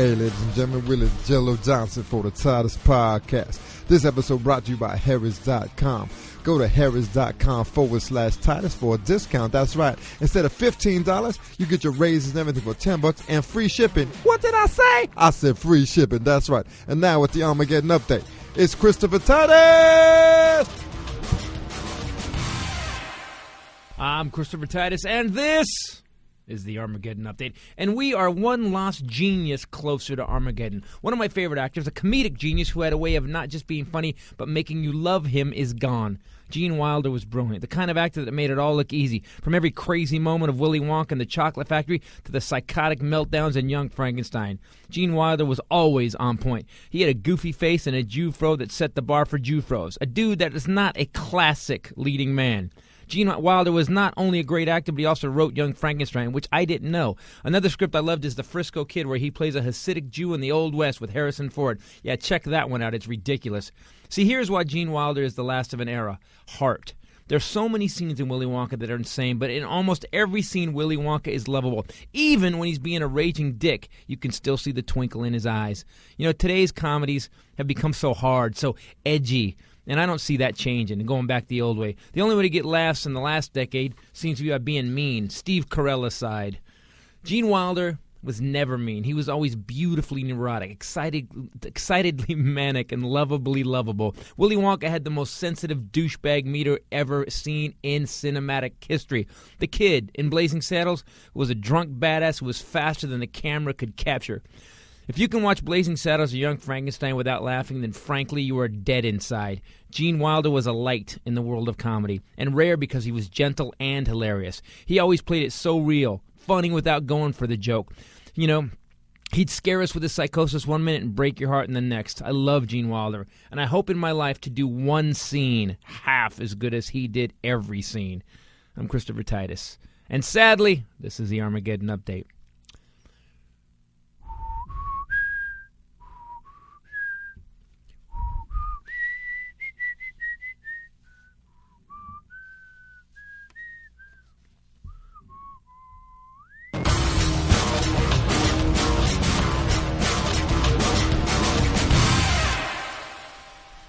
Hey, ladies and gentlemen, Willie Jello Johnson for the Titus Podcast. This episode brought to you by Harris.com. Go to harris.com/Titus for a discount. That's right. Instead of $15, you get your raises and everything for $10 and free shipping. What did I say? I said free shipping. That's right. And now with the Armageddon update, it's Christopher Titus. I'm Christopher Titus, and this is the Armageddon update. And we are one lost genius closer to Armageddon. One of my favorite actors, a comedic genius who had a way of not just being funny, but making you love him, is gone. Gene Wilder was brilliant, the kind of actor that made it all look easy, from every crazy moment of Willy Wonka and the Chocolate Factory to the psychotic meltdowns in Young Frankenstein. Gene Wilder was always on point. He had a goofy face and a Jewfro that set the bar for Jewfros, a dude that is not a classic leading man. Gene Wilder was not only a great actor, but he also wrote Young Frankenstein, which I didn't know. Another script I loved is The Frisco Kid, where he plays a Hasidic Jew in the Old West with Harrison Ford. Yeah, check that one out. It's ridiculous. See, here's why Gene Wilder is the last of an era. Heart. There's so many scenes in Willy Wonka that are insane, but in almost every scene, Willy Wonka is lovable. Even when he's being a raging dick, you can still see the twinkle in his eyes. You know, today's comedies have become so hard, so edgy. And I don't see that changing and going back the old way. The only way to get laughs in the last decade seems to be by being mean, Steve Carell aside. Gene Wilder was never mean. He was always beautifully neurotic, excitedly manic, and lovably lovable. Willy Wonka had the most sensitive douchebag meter ever seen in cinematic history. The kid in Blazing Saddles was a drunk badass who was faster than the camera could capture. If you can watch Blazing Saddles or Young Frankenstein without laughing, then frankly you are dead inside. Gene Wilder was a light in the world of comedy, and rare because he was gentle and hilarious. He always played it so real, funny without going for the joke. You know, he'd scare us with his psychosis one minute and break your heart in the next. I love Gene Wilder, and I hope in my life to do one scene half as good as he did every scene. I'm Christopher Titus, and sadly, this is the Armageddon update.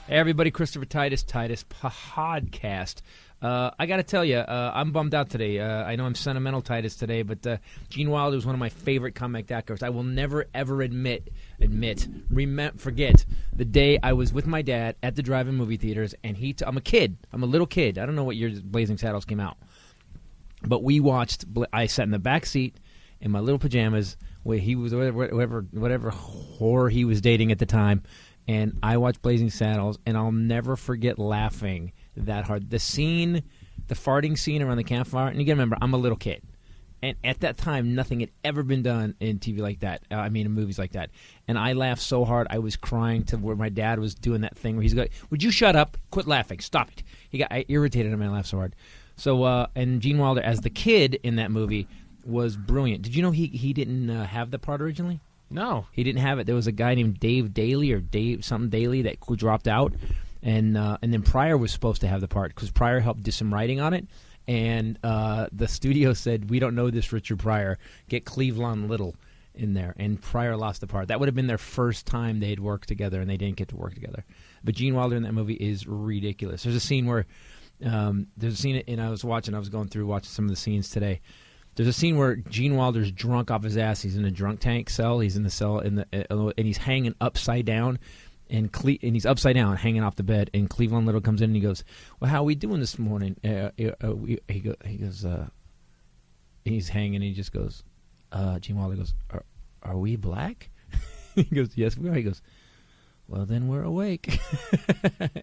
Hey everybody, Christopher Titus Podcast. I got to tell you, I'm bummed out today. I know I'm sentimental Titus today, but Gene Wilder was one of my favorite comic actors. I will never, ever forget the day I was with my dad at the drive-in movie theaters, and I'm a kid. I'm a little kid. I don't know what year Blazing Saddles came out. But we watched, I sat in the back seat in my little pajamas, where he was, whatever whore he was dating at the time, and I watched Blazing Saddles, and I'll never forget laughing that hard. The scene, the farting scene around the campfire, and you got to remember, I'm a little kid. And at that time, nothing had ever been done in TV like that. In movies like that. And I laughed so hard, I was crying to where my dad was doing that thing where he's going, would you shut up? Quit laughing. Stop it. I irritated him and I laughed so hard. So, and Gene Wilder, as the kid in that movie, was brilliant. Did you know he didn't have the part originally? No. He didn't have it. There was a guy named Dave Daly or Dave something Daly that dropped out, and then Pryor was supposed to have the part because Pryor helped do some writing on it, and the studio said, we don't know this Richard Pryor. Get Cleveland Little in there, and Pryor lost the part. That would have been their first time they had worked together, and they didn't get to work together. But Gene Wilder in that movie is ridiculous. There's a scene where and I was going through watching some of the scenes today. There's a scene where Gene Wilder's drunk off his ass. He's in a drunk tank cell. He's in the cell and he's hanging upside down, and he's upside down, hanging off the bed. And Cleveland Little comes in and he goes, "Well, how are we doing this morning?" He goes, he's hanging. And he just goes, Gene Wilder goes, "Are we black?" He goes, "Yes, we are." He goes, "Well, then we're awake,"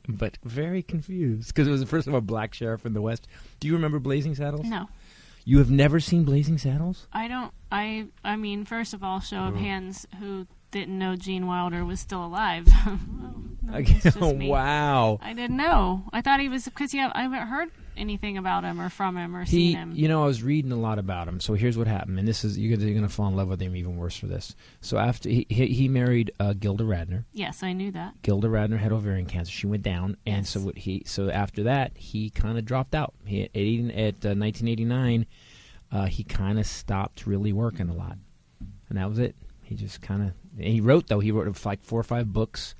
but very confused because it was the first of a black sheriff in the West. Do you remember Blazing Saddles? No. You have never seen Blazing Saddles? I don't. I mean, first of all, show of hands, who didn't know Gene Wilder was still alive. Wow. I didn't know. I thought he was, because I haven't heard anything about him or from him or seen him. You know, I was reading a lot about him. So here's what happened, and this is you're going to fall in love with him even worse for this. So after he married Gilda Radner. Yes, I knew that. Gilda Radner had ovarian cancer. She went down, and yes. So after that he kind of dropped out. At 1989, he kind of stopped really working a lot, and that was it. He just kind of And he wrote like 4 or 5 books.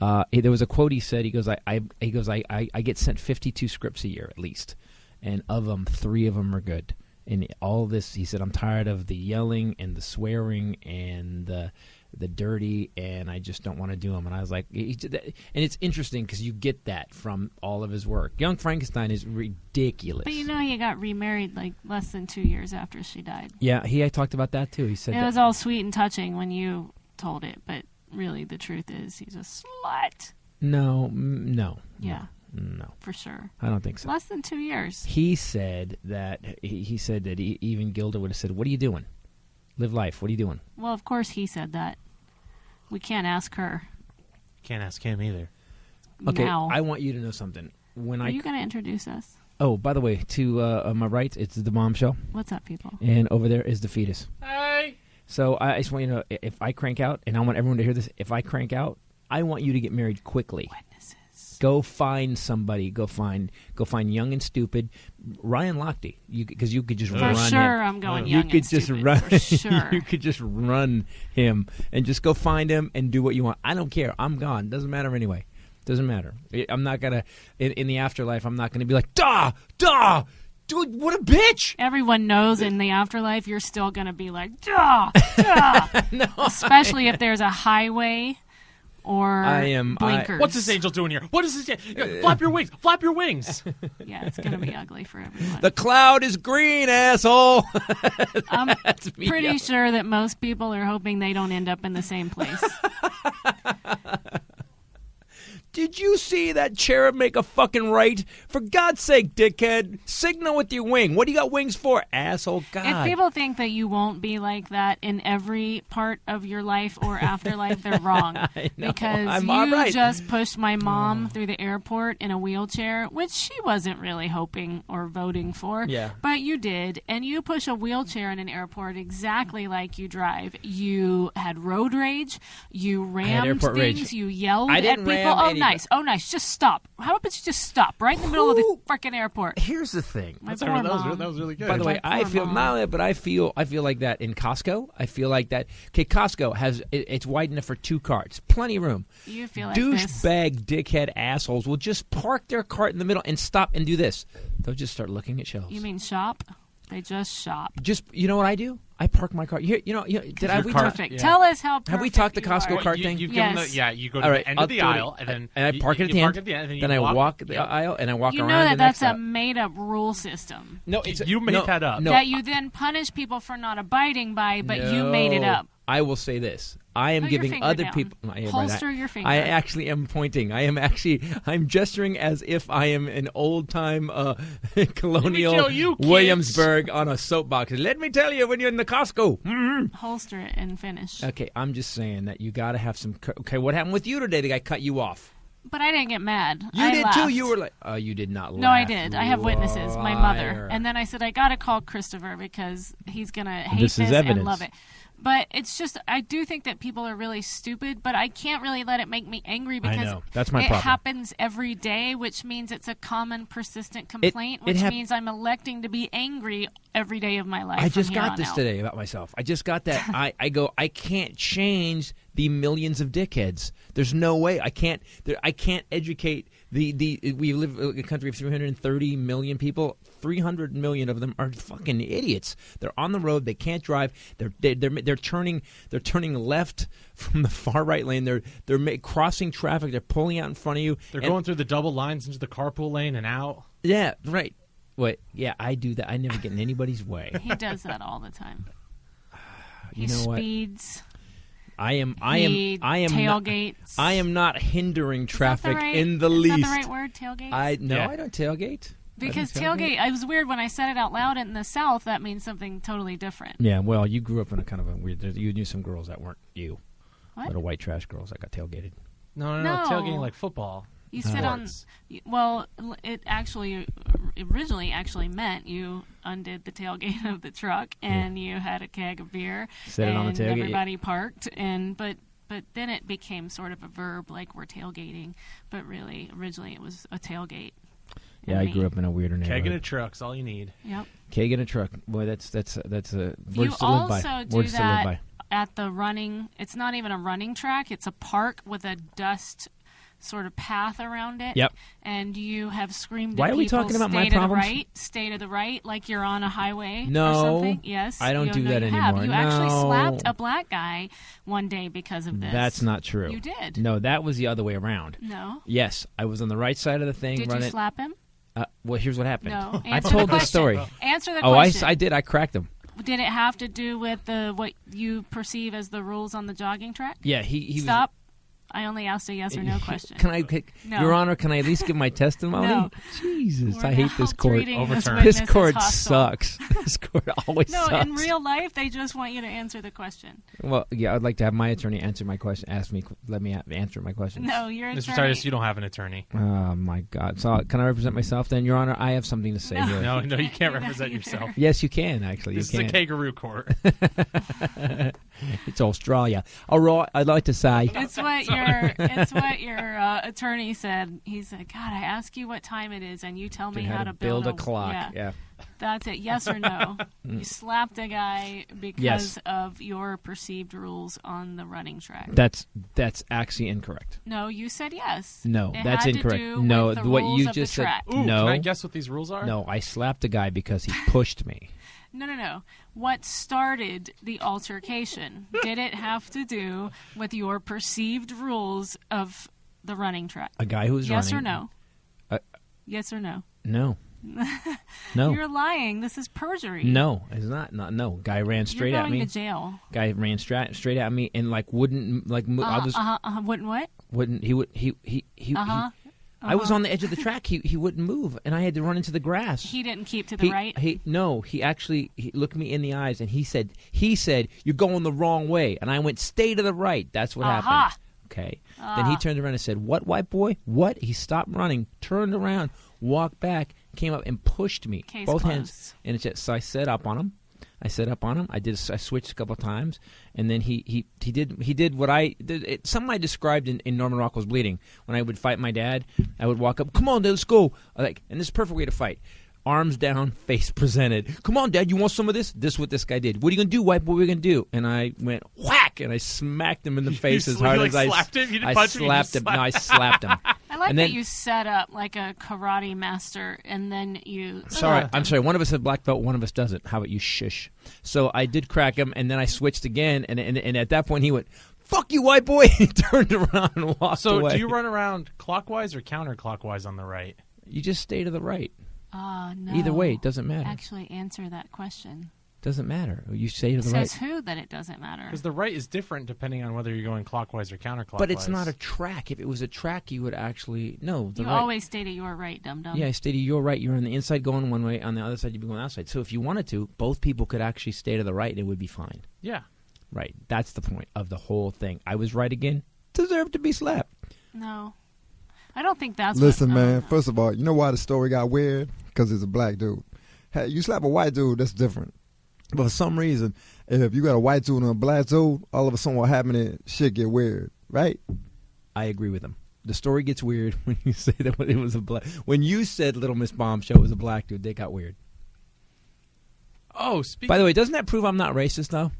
There was a quote he said. He goes, I get sent 52 scripts a year at least, and of them 3 of them are good. And all this, he said, I'm tired of the yelling and the swearing and the dirty, and I just don't want to do them. And I was like, and it's interesting because you get that from all of his work. Young Frankenstein is ridiculous. But he got remarried like less than 2 years after she died. Yeah, I talked about that too. He said it was all sweet and touching when you told it, but really the truth is he's a slut. No. Yeah. No, for sure. I don't think so. Less than 2 years. He said that even Gilda would have said, "What are you doing? Live life. What are you doing?" Well, of course he said that. We can't ask her. Can't ask him either. Okay, now. I want you to know something. Are you going to introduce us? Oh, by the way, to my right, it's the Bombshell. What's up, people? And over there is the Fetus. Hey. So I just want you to know, if I crank out, and I want everyone to hear this, if I crank out, I want you to get married quickly. Witnesses. Go find somebody. Go find young and stupid Ryan Lochte. Because you could just run him. For sure, I'm going young and stupid. For sure. You could just run him and just go find him and do what you want. I don't care. I'm gone. Doesn't matter anyway. Doesn't matter. I'm not gonna in the afterlife. I'm not gonna be like duh. Dude, what a bitch! Everyone knows in the afterlife you're still going to be like, duh. No, especially if there's a highway or blinkers. What's this angel doing here? What is this? Flap your wings! Flap your wings! Yeah, it's going to be ugly for everyone. The cloud is green, asshole! I'm pretty sure that most people are hoping they don't end up in the same place. Did you see that cherub make a fucking right? For God's sake, dickhead, signal with your wing. What do you got wings for, asshole? God. If people think that you won't be like that in every part of your life or afterlife, they're wrong. I know. Because you just pushed my mom through the airport in a wheelchair, which she wasn't really hoping or voting for. Yeah. But you did. And you push a wheelchair in an airport exactly like you drive. You had road rage. You rammed things. Rage. You yelled I at didn't people. ram Nice. Oh, nice. Just stop. How about you just stop right in the middle of the freaking airport? Here's the thing. My poor mom. That was really good. By the way, I feel not only that, but I feel like that in Costco. I feel like that. Okay, Costco has it's wide enough for 2 carts, plenty of room. You feel like this? Douchebag, dickhead assholes will just park their cart in the middle and stop and do this. They'll just start looking at shelves. You mean shop? They just shop. Just you know what I do? I park my car. Did we perfect? talk? Tell us how perfect. Have we talked the Costco cart thing? You yes. You go to the end of the aisle, and I park at the end. Then I walk the aisle, and I walk around. You know that's a aisle. made-up rule system. No, you made that up. No, that you then punish people for not abiding by, but you made it up. I will say this. I am giving other people... Holster your finger. I actually am pointing. I'm gesturing as if I am an old-time colonial Williamsburg on a soapbox. Let me tell you, when you're in the Costco... Mm-hmm. Holster it and finish. Okay, I'm just saying that you got to have some... Okay, what happened with you today? The guy cut you off. But I didn't get mad. You did laughed. too. You were like, oh, you did not laugh. No, I did. I have witnesses. My Liar. mother. And then I said, I got to call Christopher because he's going to hate this and love it. But it's just, I do think that people are really stupid, but I can't really let it make me angry because I know. That's my problem. Happens every day, which means it's a common, persistent complaint, which means I'm electing to be angry every day of my life. I just got this today about myself. I just got that. I go, I can't change the millions of dickheads. There's no way. I can't educate we live in a country of 330 million people. 300 million of them are fucking idiots. They're on the road. They can't drive. They're turning left from the far right lane. They're crossing traffic. They're pulling out in front of you. They're going through the double lines into the carpool lane and out. Yeah, right. Wait, yeah, I do that. I never get in anybody's way. He does that all the time. You know speeds. I am tailgates. I am not hindering traffic in the least. Is that the right word, tailgates? I don't tailgate. Because tailgate, it was weird when I said it out loud. In the South, that means something totally different. Yeah, well, you grew up in a kind of a weird... You knew some girls that weren't you. What? Little white trash girls that got tailgated. No, tailgating like football. You sit on... Well, it originally meant you undid the tailgate of the truck and you had a keg of beer. Set it on the tailgate. Everybody parked. But then it became sort of a verb, like we're tailgating. But really, originally it was a tailgate. Yeah, I grew up in a weirder neighborhood. Keg in a truck's all you need. Yep. Keg in a truck. Boy, that's a words you to live by. also do Words that. at the running. It's not even a running track. It's a park with a dust sort of path around it. Yep. And you have screamed Why at are we people, talking about stay my to problems? the right, stay to the right, like you're on a highway No, or something. Yes. I don't do know that you anymore. Have. You actually No. slapped a black guy one day because of this. That's not true. You did. No, that was the other way around. No. Yes, I was on the right side of the thing. Did you slap him? Well, here's what happened. No. I Answer told the the story. Answer the Oh, question. I did. I cracked him. Did it have to do with what you perceive as the rules on the jogging track? Yeah, he Stop. I only asked a yes or no question. Can I, No. Your Honor, can I at least give my testimony? No. Jesus, We're I hate now this court. treating this Overturned. witness This as court hostile. sucks. This court always No, sucks. in real life, they just want you to answer the question. Well, yeah, I'd like to have my attorney answer my question. Let me answer my question. No, you're Mr. attorney. Titus, you don't have an attorney. Oh my God! So can I represent myself then, Your Honor? I have something to say No. here. No, you can't You represent don't yourself. Yes, you can actually. This you is a can. kangaroo court. It's Australia. All right, I'd like to say. It's what your attorney said. He said, "God, I ask you what time it is, and you tell me how to build a clock. Yeah, that's it. Yes or no? You slapped a guy because Yes. of your perceived rules on the running track. That's actually incorrect. No, you said yes. No, It that's had to incorrect. do No, with the what rules you of just the said. track. Ooh, No, can I guess what these rules are? no, I slapped a guy because he pushed me. No. What started the altercation? Did it have to do with your perceived rules of the running track? A guy who was Yes running. or no? Uh, Yes or no? No. No. You're lying. This is perjury. No, it's not. No. Guy ran straight You're at going me. to jail. Guy ran straight at me and wouldn't I was Wouldn't what? wouldn't he would he I was on the edge of the track. He wouldn't move, and I had to run into the grass. He didn't keep to the right? He actually looked me in the eyes and he said you're going the wrong way, and I went stay to the right. That's what happened. Okay. Then he turned around and said, "What, white boy? What?" He stopped running, turned around, walked back, came up and pushed me. Case both closed. hands. And it's just, so I set up on him. I switched a couple of times, and then he did what I did. Something I described in Norman Rockwell's Bleeding. When I would fight my dad, I would walk up, "Come on, Dad, let's go!" And this is a perfect way to fight. Arms down, face presented. "Come on, Dad, you want some of this?" This is what this guy did. "What are you gonna do, white boy? What are you gonna do?" And I went whack, and I smacked him in the face as hard as I slapped him. You didn't I punch him. slapped him. No, I slapped him. I like And that then- you set up like a karate master and then you... I'm sorry. One of us has black belt, one of us doesn't. How about you shush? So I did crack him, and then I switched again, and at that point he went, "Fuck you, white boy!" He turned around and walked away. So do you run around clockwise or counterclockwise on the right? You just stay to the right. No. Either way, it doesn't matter. Actually answer that question. Doesn't matter. You stay to the right. Says who that it doesn't matter? Because the right is different depending on whether you're going clockwise or counterclockwise. But it's not a track. If it was a track, you would actually no. The You right. always stay to your right, dum-dum. Yeah, stay to your right. You're on the inside going one way. On the other side, you'd be going outside. So if you wanted to, both people could actually stay to the right, and it would be fine. Yeah. Right. That's the point of the whole thing. I was right again. Deserved to be slapped. No. I don't think that's Listen, what... man, first of all, you know why the story got weird? Because it's a black dude. Hey, you slap a white dude, that's different. But for some reason, if you got a white dude and a black dude, all of a sudden what happened is shit get weird, right? I agree with him. The story gets weird when you say that it was a black. When you said Little Miss Bombshell was a black dude, they got weird. Oh, By the way, doesn't that prove I'm not racist, though?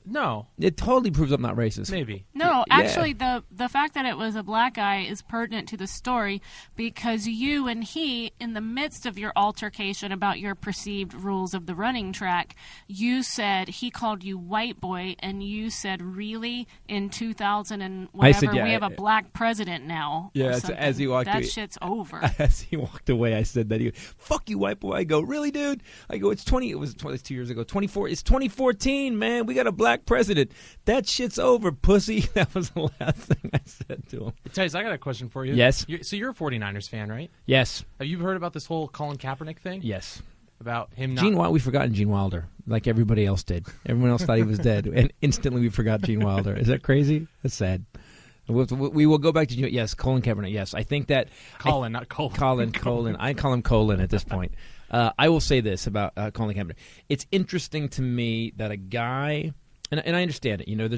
No. It totally proves I'm not racist. Maybe. No, Yeah. actually, the fact that it was a black guy is pertinent to the story because you and he, in the midst of your altercation about your perceived rules of the running track, you said he called you white boy, and you said, "Really? In 2000 and whatever, I said, yeah, we have a black president now." Yeah, or as something. he walked that away. shit's over. As he walked away, I said that. He goes, "Fuck you, white boy." I go, "Really, dude?" I go, "It's 20. It was 2 years ago. 24. It's 2014, man. We got a black president. That shit's over, pussy." That was the last thing I said to him. Titus, I got a question for you. Yes. So you're a 49ers fan, right? Yes. Have you heard about this whole Colin Kaepernick thing? Yes. About him not... Gene Wilder, we've forgotten Gene Wilder, like everybody else did. Everyone else thought he was dead, and instantly we forgot Gene Wilder. Is that crazy? That's sad. We will go back to yes, Colin Kaepernick. Yes, I think that Colin, not Colin. Colin. I call him Colin at this point. I will say this about Colin Kaepernick. It's interesting to me that a guy. And I understand it. You know,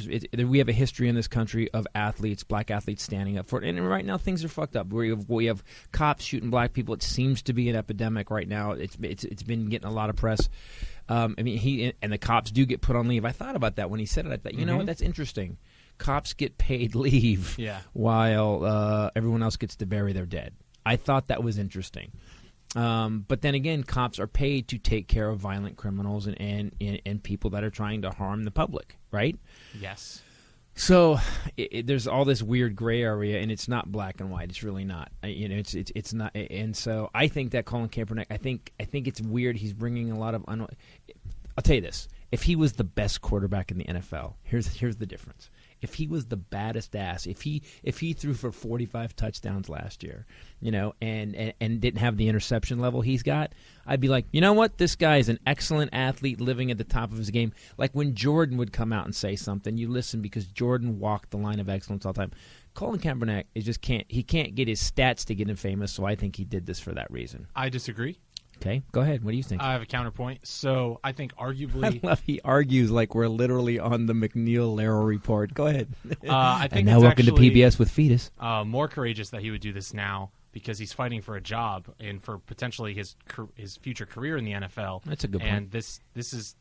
we have a history in this country of athletes, black athletes, standing up for it. And right now things are fucked up. We have cops shooting black people. It seems to be an epidemic right now. It's been getting a lot of press. I mean, he and the cops do get put on leave. I thought about that when he said it. I thought, you know what, that's interesting. Cops get paid leave while everyone else gets to bury their dead. I thought that was interesting. But then again, cops are paid to take care of violent criminals and people that are trying to harm the public, right? Yes. So there's all this weird gray area, and it's not black and white. It's really not. It's not. And so I think that Colin Kaepernick, I think it's weird. He's bringing a lot of. I'll tell you this: if he was the best quarterback in the NFL, here's the difference. If he was the baddest ass, if he threw for 45 touchdowns last year, and didn't have the interception level he's got, I'd be like, you know what? This guy is an excellent athlete living at the top of his game. Like when Jordan would come out and say something, you listen because Jordan walked the line of excellence all the time. Colin Kaepernick can't get his stats to get him famous, so I think he did this for that reason. I disagree. Okay, go ahead. What do you think? I have a counterpoint. So I think arguably... I love he argues like we're literally on the McNeil-Lehrer report. Go ahead. I think and now welcome to PBS with Fetus. More courageous that he would do this now because he's fighting for a job and for potentially his future career in the NFL. That's a good point. And this is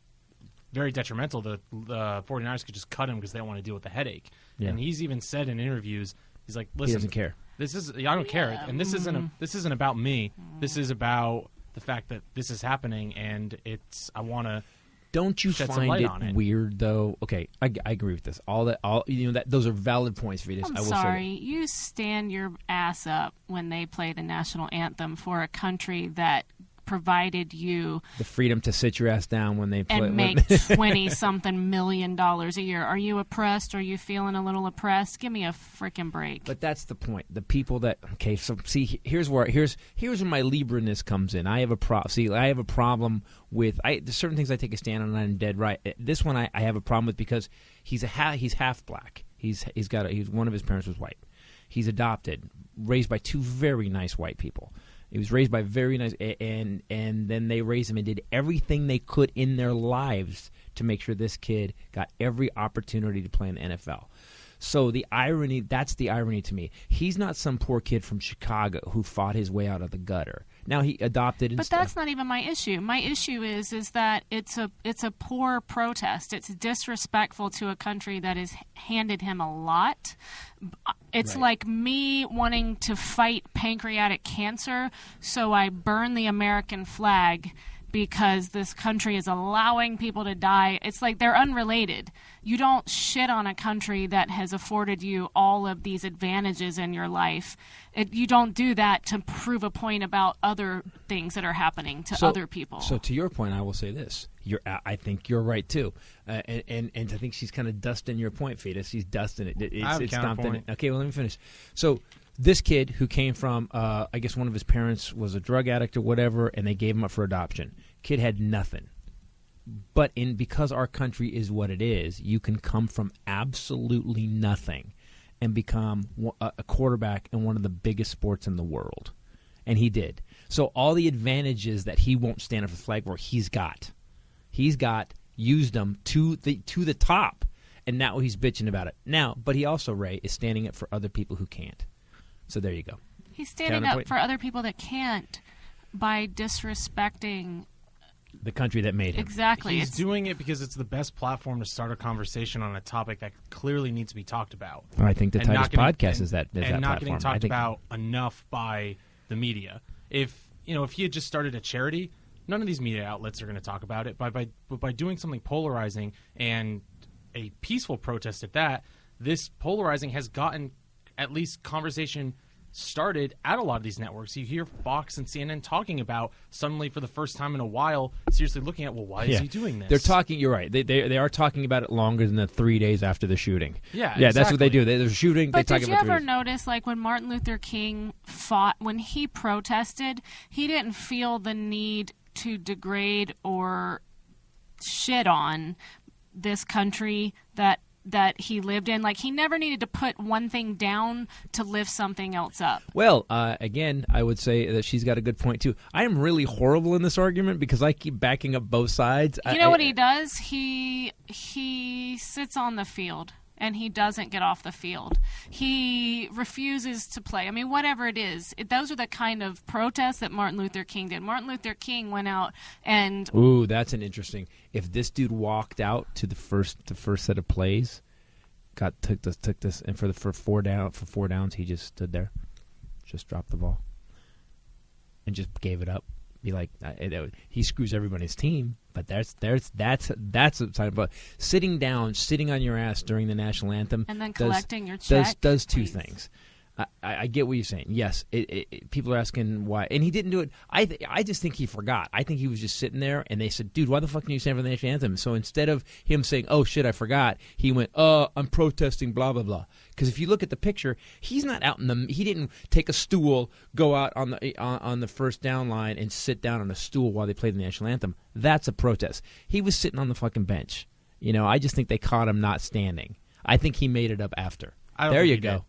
very detrimental. The 49ers could just cut him because they don't want to deal with the headache. Yeah. And he's even said in interviews, he's like, listen... He doesn't care. I don't care. And this isn't about me. This is about... the fact that this is happening, and I want to. Don't you shed find some light it on it weird though? Okay, I agree with this. Those are valid points for you. I'm sorry, you stand your ass up when they play the national anthem for a country that provided you the freedom to sit your ass down when they play and make $20-something million a year. Are you oppressed? Are you feeling a little oppressed? Give me a freaking break. But that's the point. The people that so see here's where my Libra-ness comes in. I have a problem with there's certain things I take a stand on and I'm dead right. This one I have a problem with because he's half black. He's one of his parents was white. He's adopted, raised by two very nice white people. He was raised by very nice, and then they raised him and did everything they could in their lives to make sure this kid got every opportunity to play in the NFL. So that's the irony to me. He's not some poor kid from Chicago who fought his way out of the gutter. Now he adopted and But that's not even my issue. My issue is that it's a poor protest. It's disrespectful to a country that has handed him a lot. It's like me wanting to fight pancreatic cancer, so I burn the American flag because this country is allowing people to die. It's like they're unrelated. You don't shit on a country that has afforded you all of these advantages in your life. You don't do that to prove a point about other things that are happening to other people. So to your point, I will say this. I think you're right, too. And I think she's kind of dusting your point, Fetus. She's dusting it. It's counterpoint. Okay, well, let me finish. So this kid who came from, I guess one of his parents was a drug addict or whatever, and they gave him up for adoption. Kid had nothing. But because our country is what it is, you can come from absolutely nothing and become a quarterback in one of the biggest sports in the world. And he did. So all the advantages that he won't stand up for the flag for, he's got, used them to the top, and now he's bitching about it. Now, but he also, Ray, is standing up for other people who can't. So there you go. He's standing up for other people that can't by disrespecting the country that made him. Exactly. He's doing it because it's the best platform to start a conversation on a topic that clearly needs to be talked about. I think the Titus podcast is that and platform. Not getting talked about enough by the media. If he had just started a charity, none of these media outlets are going to talk about it. But by doing something polarizing and a peaceful protest at that, this polarizing has gotten at least conversation started at a lot of these networks. You hear Fox and CNN talking about suddenly for the first time in a while, seriously looking at, well, why is he doing this? They're talking. You're right. They are talking about it longer than the 3 days after the shooting. Yeah, That's what they do. They're shooting. But they talk did about you 3 ever days. notice, like when Martin Luther King fought, when he protested, he didn't feel the need to degrade or shit on this country that he lived in. Like, he never needed to put one thing down to lift something else up. Well, again, I would say that she's got a good point, too. I am really horrible in this argument because I keep backing up both sides. You know what he does? He sits on the field and he doesn't get off the field. He refuses to play. I mean, whatever it is, those are the kind of protests that Martin Luther King did. Martin Luther King went out and... Ooh, that's an interesting... If this dude walked out to the first set of plays, took this, and for four downs, he just stood there, just dropped the ball, and just gave it up. Be like, he screws everybody's team, but that's a sign. But sitting on your ass during the national anthem, and then collecting your check does two things. I get what you're saying. Yes, people are asking why, and he didn't do it. I just think he forgot. I think he was just sitting there, and they said, "Dude, why the fuck didn't you stand for the national anthem?" So instead of him saying, "Oh shit, I forgot," he went, I'm protesting, blah blah blah." Because if you look at the picture, he's not out he didn't take a stool, go out on the first down line, and sit down on a stool while they played the national anthem. That's a protest. He was sitting on the fucking bench. I just think they caught him not standing. I think he made it up after. There you go.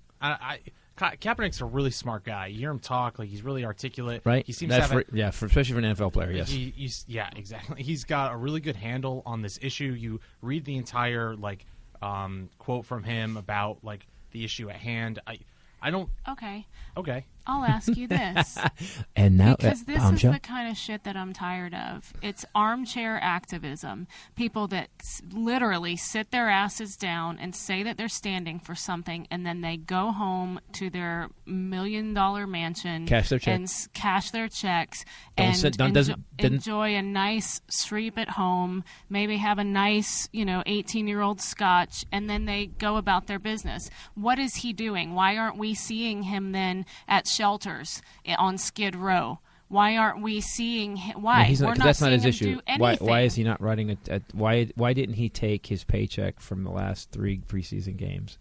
Kaepernick's a really smart guy. You hear him talk, like he's really articulate. Right. He seems to have especially for an NFL player. Yes. Yeah, exactly. He's got a really good handle on this issue. You read the entire quote from him about the issue at hand. I don't. Okay. I'll ask you this. And now, because this Bombshell? is the kind of shit that I'm tired of. It's armchair activism. People that literally sit their asses down and say that they're standing for something, and then they go home to their $1 million mansion, cash their check, and cash their checks, enjoy a nice sleep at home, maybe have a nice 18-year-old scotch, and then they go about their business. What is he doing? Why aren't we seeing him then at shelters on Skid Row? Why aren't we seeing him? Why? No, that's not his issue. Why is he not writing why didn't he take his paycheck from the last 3 preseason games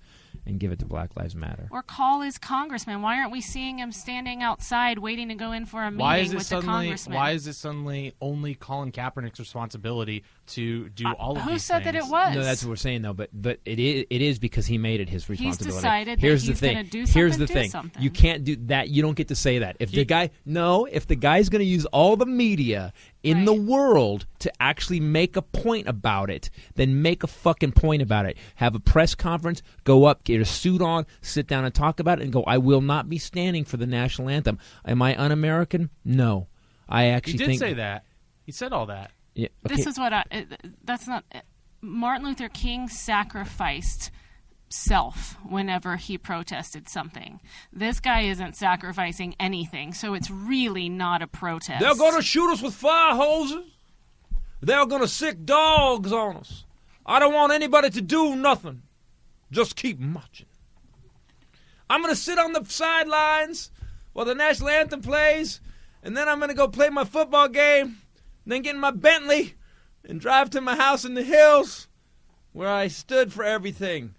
and give it to Black Lives Matter? Or call his congressman. Why aren't we seeing him standing outside waiting to go in for a meeting with the congressman? Why is it suddenly only Colin Kaepernick's responsibility to do all of these things? Who said that it was? No, that's what we're saying, though. But it is because he made it his responsibility. He's decided that he's going to do something. Here's the thing. You can't do that. You don't get to say that. If the guy's going to use all the media in the world to actually make a point about it, then make a fucking point about it. Have a press conference, go up, get a suit on, sit down and talk about it, and go, I will not be standing for the national anthem. Am I un-American? No. I actually think... He did say that. He said all that. Yeah, okay. This is what that's not... Martin Luther King sacrificed self whenever he protested something. This guy isn't sacrificing anything, so it's really not a protest. They're going to shoot us with fire hoses. They're going to sick dogs on us. I don't want anybody to do nothing. Just keep marching. I'm going to sit on the sidelines while the national anthem plays, and then I'm going to go play my football game, and then get in my Bentley and drive to my house in the hills where I stood for everything.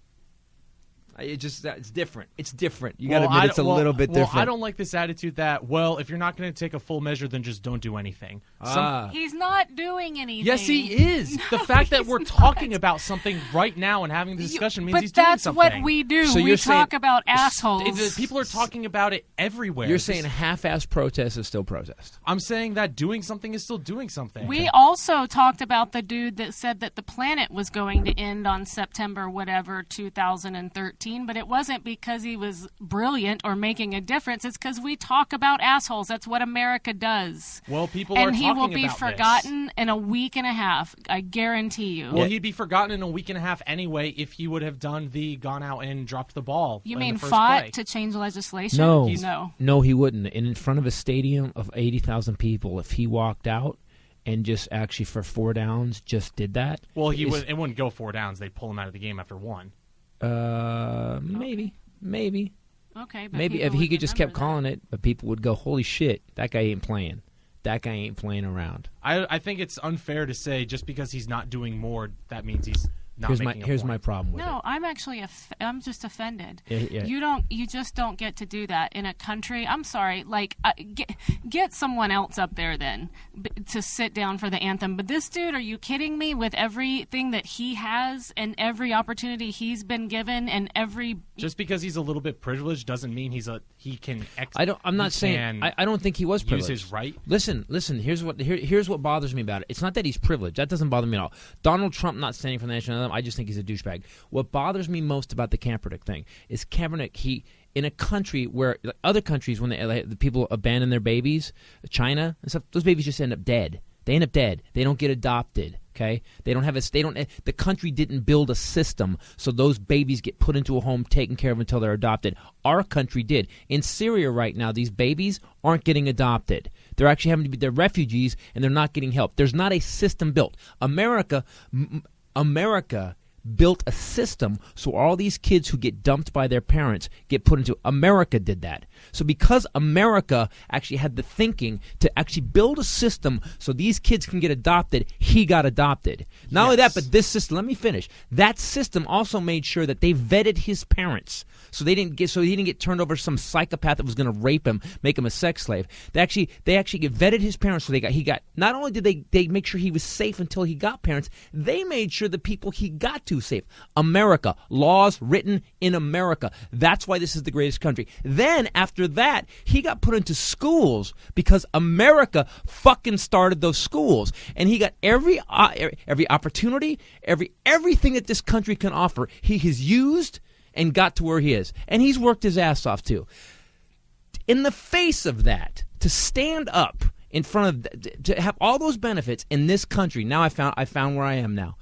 It's different. It's different. You got to admit it's a little bit different. I don't like this attitude that, if you're not going to take a full measure, then just don't do anything. He's not doing anything. Yes, he is. No, the fact that we're talking about something right now and having the discussion means he's doing something. But that's what we do. So we talk about assholes. People are talking about it everywhere. You're saying half-assed protest is still protest. I'm saying that doing something is still doing something. We also talked about the dude that said that the planet was going to end on September 2013. But it wasn't because he was brilliant or making a difference. It's because we talk about assholes. That's what America does. Well, people are talking about this. And he will be forgotten in a week and a half. I guarantee you. Well, he'd be forgotten in a week and a half anyway if he would have gone out and dropped the ball. You mean fought to change legislation? No, he wouldn't. And in front of a stadium of 80,000 people, if he walked out and just actually for 4 downs just did that. Well, it wouldn't go 4 downs. They'd pull him out of the game after 1. Maybe. Okay, but maybe if he could just kept calling it, but people would go, "Holy shit, that guy ain't playing. That guy ain't playing around." I think it's unfair to say just because he's not doing more, that means he's not making a Here's point. my problem with it. No, I'm actually I'm just offended. Yeah. You just don't get to do that in a country. I'm sorry. Get someone else up there then to sit down for the anthem. But this dude, are you kidding me? With everything that he has and every opportunity he's been given and every just because he's a little bit privileged doesn't mean he can. I'm not saying. I don't think he was privileged. Use his right. Listen. Here's what bothers me about it. It's not that he's privileged. That doesn't bother me at all. Donald Trump not standing for the national anthem. him. I just think he's a douchebag. What bothers me most about the Kaepernick thing is Kaepernick, in a country where other countries, when the people abandon their babies, China and stuff, those babies just end up dead. They end up dead. They don't get adopted. Okay, they don't have a. They don't. The country didn't build a system so those babies get put into a home, taken care of until they're adopted. Our country did. In Syria right now, these babies aren't getting adopted. They're actually having to be. They're refugees and they're not getting help. There's not a system built. America built a system so all these kids who get dumped by their parents get put into. America did that. So because America actually had the thinking to actually build a system so these kids can get adopted, he got adopted. Not only that, but this system, let me finish. That system also made sure that they vetted his parents. So he didn't get turned over to some psychopath that was going to rape him, make him a sex slave. They actually vetted his parents. So he got not only did they make sure he was safe until he got parents, they made sure the people he got to safe. America, laws written in America. That's why this is the greatest country. Then after that, he got put into schools because America fucking started those schools, and he got every opportunity, everything that this country can offer. He has used and got to where he is, and he's worked his ass off too. In the face of that, to stand up in front of, to have all those benefits in this country. Now I found where I am now.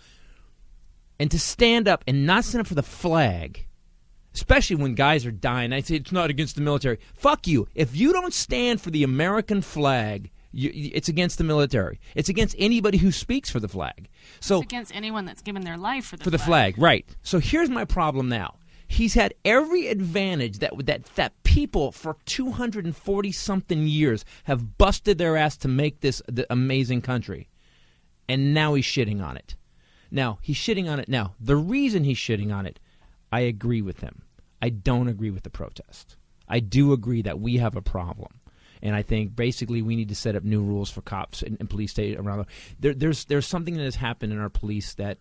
And to stand up and not stand up for the flag, especially when guys are dying. I say it's not against the military. Fuck you. If you don't stand for the American flag, it's against the military. It's against anybody who speaks for the flag. So it's against anyone that's given their life for the flag. Right. So here's my problem now. He's had every advantage that people for 240-something years have busted their ass to make this the amazing country. And now he's shitting on it. Now, he's shitting on it now. The reason he's shitting on it, I agree with him. I don't agree with the protest. I do agree that we have a problem. And I think basically we need to set up new rules for cops and police state around. There's something that has happened in our police that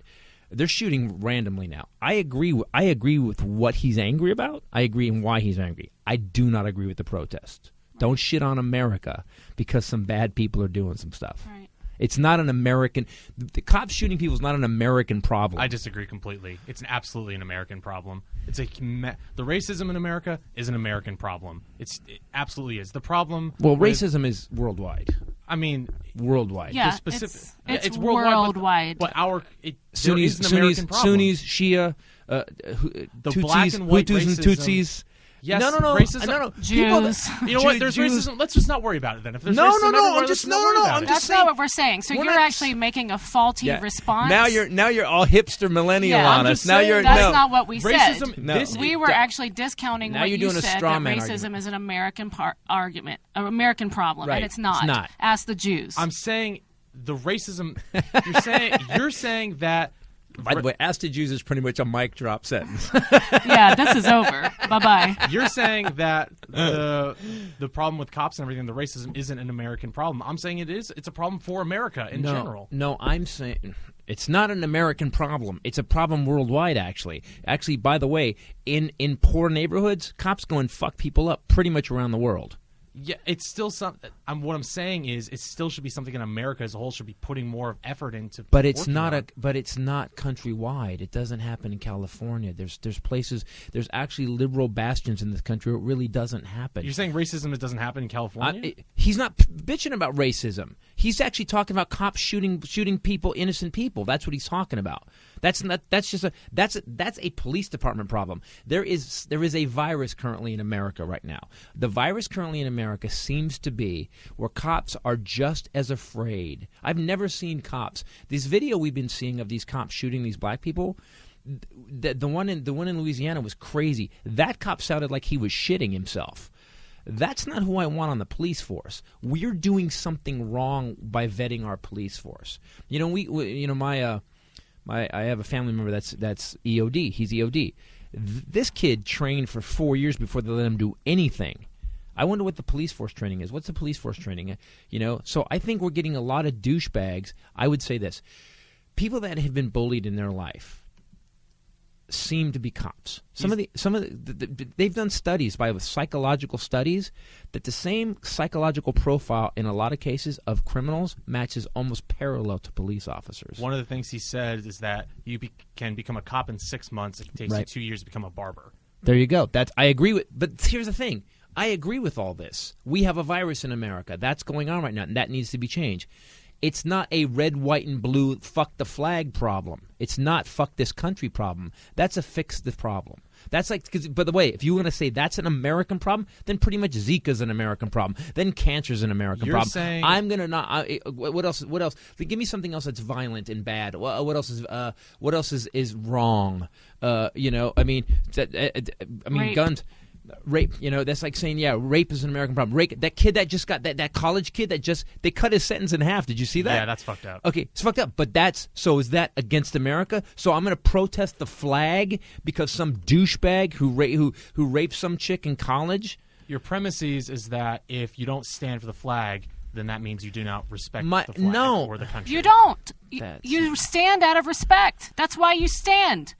they're shooting randomly now. I agree with what he's angry about. I agree and why he's angry. I do not agree with the protest. Don't shit on America because some bad people are doing some stuff. Right. It's not an American. The cops shooting people is not an American problem. I disagree completely. It's absolutely an American problem. The racism in America is an American problem. It absolutely is. The problem. Well, racism is worldwide. I mean, worldwide. Yeah, it's worldwide. But Sunnis, Sunnis, Shia, Tutsis, black and white Hutus racism, and Tutsis. Yes, racism. No. Jews. You know what? There's racism. Let's just not worry about it then. If there's No, racism no, everywhere, I'm just let's not worry about it. That's saying, not what we're saying. So you're actually making a faulty response. Now you're all hipster millennial on us. Now saying, that's not what we racism, said. We were actually discounting now what you're you doing a said, straw that man racism argument. is an American argument, an American problem, Right. and it's not. It's not. Ask the Jews. I'm saying the racism. You're saying that. By the way, ask the Jews is pretty much a mic drop sentence. Yeah, this is over. Bye-bye. You're saying that the problem with cops and everything, the racism, isn't an American problem. I'm saying it is. It's a problem for America in general. No, I'm saying it's not an American problem. It's a problem worldwide, actually. Actually, by the way, in poor neighborhoods, cops go and fuck people up pretty much around the world. Yeah, it's still something. What I'm saying is, it still should be something in America as a whole should be putting more effort into. But it's not But it's not countrywide. It doesn't happen in California. There's places. There's actually liberal bastions in this country where it really doesn't happen. You're saying racism doesn't happen in California? He's not bitching about racism. He's actually talking about cops shooting people, innocent people. That's what he's talking about. That's a police department problem. There is a virus currently in America right now. The virus currently in America seems to be where cops are just as afraid. I've never seen cops. This video we've been seeing of these cops shooting these black people, the one in Louisiana was crazy. That cop sounded like he was shitting himself. That's not who I want on the police force. We're doing something wrong by vetting our police force. You know, I have a family member that's EOD. He's EOD. This kid trained for 4 years before they let him do anything. I wonder what the police force training is. What's the police force training? So I think we're getting a lot of douchebags. I would say this. People that have been bullied in their life, seem to be cops. They've done studies psychological studies that the same psychological profile in a lot of cases of criminals matches almost parallel to police officers. One of the things he said is that you can become a cop in 6 months. It takes you 2 years to become a barber. There you go. I agree with. But here's the thing. I agree with all this. We have a virus in America. That's going on right now, and that needs to be changed. It's not a red, white, and blue fuck the flag problem. It's not fuck this country problem. That's a fix the problem. That's like, cause, by the way, if you want to say that's an American problem, then pretty much Zika's an American problem. Then cancer's an American problem. Saying I'm gonna not. What else? What else? Give me something else that's violent and bad. What else is? What else is wrong? I mean, Rape. Guns. Rape, that's like saying, rape is an American problem. Rape, that kid that just got that college kid that they cut his sentence in half. Did you see that? Yeah, that's fucked up. Okay, it's fucked up. But is that against America? So I'm going to protest the flag because some douchebag who raped some chick in college? Your premises is that if you don't stand for the flag, then that means you do not respect the flag or the country. You don't. You stand out of respect. That's why you stand.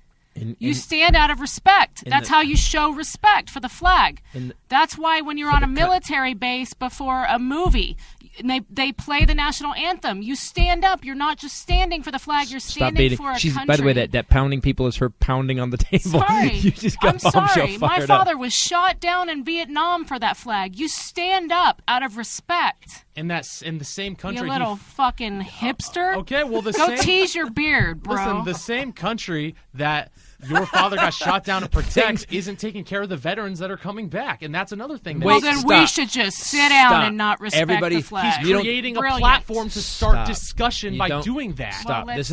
You stand out of respect. That's how you show respect for the flag. That's why when you're on a military base before a movie, and they play the national anthem, you stand up. You're not just standing for the flag. You're standing for a country. By the way, that pounding people is her pounding on the table. Sorry. You just got I'm Bombshell sorry. fired My father was shot down in Vietnam for that flag. You stand up out of respect. And that's in the same country. You little fucking hipster. Okay, well, Go tease your beard, bro. Listen, the same country that your father got shot down to protect isn't taking care of the veterans that are coming back, and that's another thing. Well, then we should just sit down and not respect the flag. He's creating a platform to start discussion by doing that. Stop. Well, this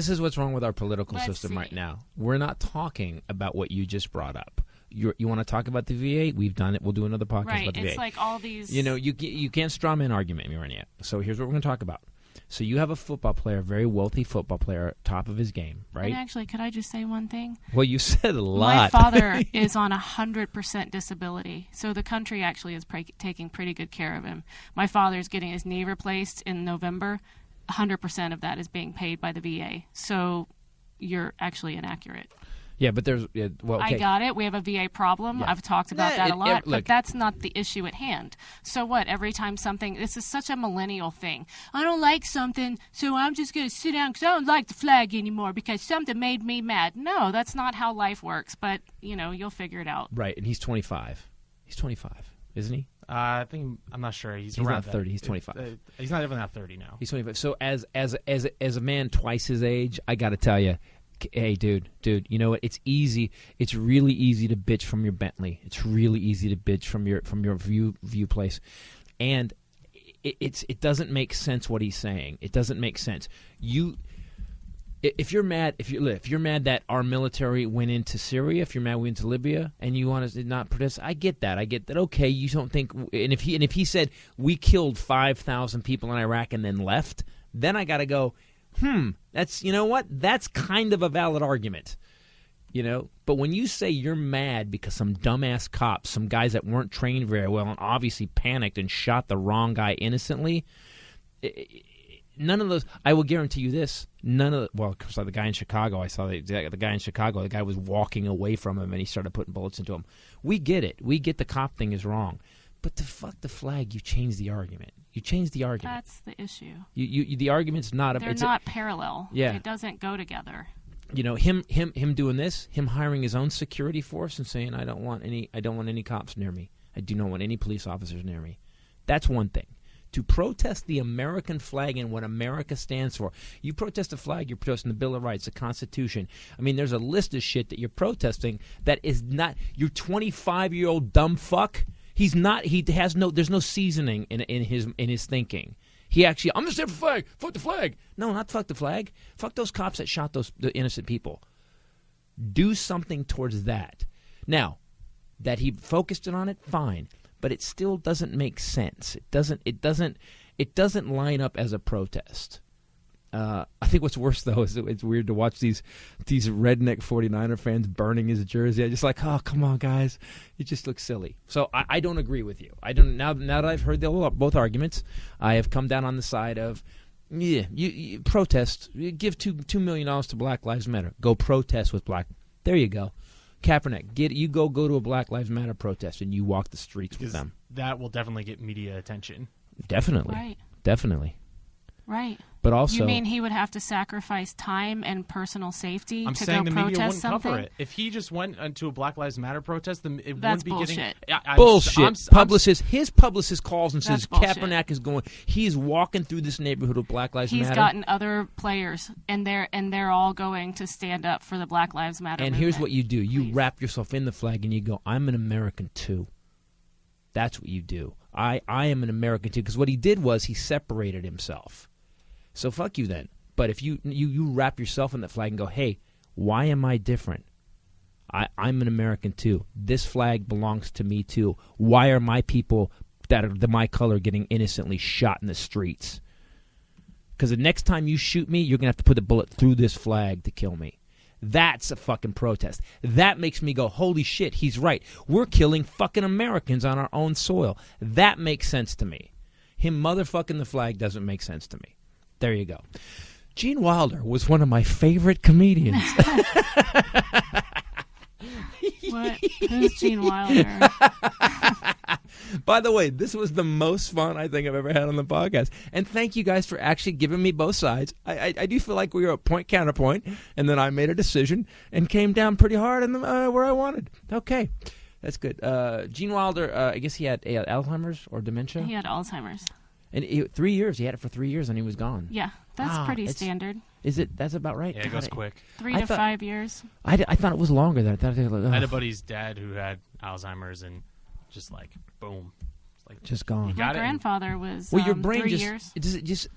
is what's wrong with our political system right now. We're not talking about what you just brought up. You want to talk about the VA? We've done it. We'll do another podcast about the VA. It's like all these. You can't straw man argument me right now. So here's what we're going to talk about. So you have a football player, a very wealthy football player, top of his game, right? And actually, could I just say one thing? Well, you said a lot. My father is on 100% disability, so the country actually is taking pretty good care of him. My father's getting his knee replaced in November. 100% of that is being paid by the VA. So you're actually inaccurate. Yeah, but there's okay. I got it. We have a VA problem. Yeah. I've talked about that a lot, but that's not the issue at hand. So what? Every time this is such a millennial thing. I don't like something, so I'm just going to sit down because I don't like the flag anymore because something made me mad. No, that's not how life works, but, you'll figure it out. Right, and he's 25. He's 25, isn't he? I think I'm not sure. He's around not 30. He's 25. He's not even at 30 now. He's 25. So as a man twice his age, I got to tell you, hey, dude, you know what? It's easy. It's really easy to bitch from your Bentley. It's really easy to bitch from your view place, and it doesn't make sense what he's saying. It doesn't make sense. If you're mad that our military went into Syria, if you're mad we went to Libya, and you want to not protest, I get that. Okay, you don't think, and if he said we killed 5,000 people in Iraq and then left, then I got to go. That's that's kind of a valid argument, But when you say you're mad because some dumbass cops, some guys that weren't trained very well and obviously panicked and shot the wrong guy innocently, none of those. I will guarantee you this: because the guy in Chicago, I saw the guy in Chicago. The guy was walking away from him and he started putting bullets into him. We get it. We get the cop thing is wrong. But to fuck the flag, you change the argument. You change the argument. That's the issue. The argument's not. They're not parallel. Yeah, it doesn't go together. Him doing this, him hiring his own security force and saying, I don't want any cops near me. I do not want any police officers near me. That's one thing. To protest the American flag and what America stands for. You protest the flag, you're protesting the Bill of Rights, the Constitution. I mean, there's a list of shit that you're protesting that is not. You're 25-year-old dumb fuck. He's not. There's no seasoning in his thinking. He actually, I'm just there for the flag. Fuck the flag. No, not fuck the flag. Fuck those cops that shot the innocent people. Do something towards that. Now, that he focused on it, fine, but it still doesn't make sense. It doesn't line up as a protest. I think what's worse, though, is it's weird to watch these redneck 49er fans burning his jersey. I'm just like, oh, come on, guys. It just looks silly. So I don't agree with you. I don't. Now that I've heard both arguments, I have come down on the side of, you protest. You give $2 million to Black Lives Matter. Go protest with Black There you go. Kaepernick, you go to a Black Lives Matter protest and you walk the streets with them. That will definitely get media attention. Definitely. Right. Definitely. Right. But also, you mean he would have to sacrifice time and personal safety I'm to saying go the protest media wouldn't something? cover it. If he just went into a Black Lives Matter protest, then it That's wouldn't be bullshit. getting bullshit. His publicist calls and That's says bullshit. Kaepernick is going. He's walking through this neighborhood with Black Lives He's Matter. gotten other players, and they're all going to stand up for the Black Lives Matter And movement. here's what you do: you Please. wrap yourself in the flag and you go, "I'm an American too." That's what you do. I am an American too. Because what he did was he separated himself. So fuck you then. But if you wrap yourself in that flag and go, hey, why am I different? I'm an American too. This flag belongs to me too. Why are my people that are my color getting innocently shot in the streets? Because the next time you shoot me, you're going to have to put a bullet through this flag to kill me. That's a fucking protest. That makes me go, holy shit, he's right. We're killing fucking Americans on our own soil. That makes sense to me. Him motherfucking the flag doesn't make sense to me. There you go. Gene Wilder was one of my favorite comedians. What? Who's Gene Wilder? By the way, this was the most fun I think I've ever had on the podcast. And thank you guys for actually giving me both sides. I do feel like we were a point counterpoint, and then I made a decision and came down pretty hard on where I wanted. Okay, that's good. Gene Wilder, I guess he had Alzheimer's or dementia? He had Alzheimer's. And 3 years. He had it for 3 years, and he was gone. Yeah, that's pretty standard. Is it? That's about right? Yeah, it goes quick. 3 to 5 years. I thought it was longer than I thought. I had a buddy's dad who had Alzheimer's and just like, boom. Like, just gone. You My got it. grandfather was Well, your brain 3 just years. does it just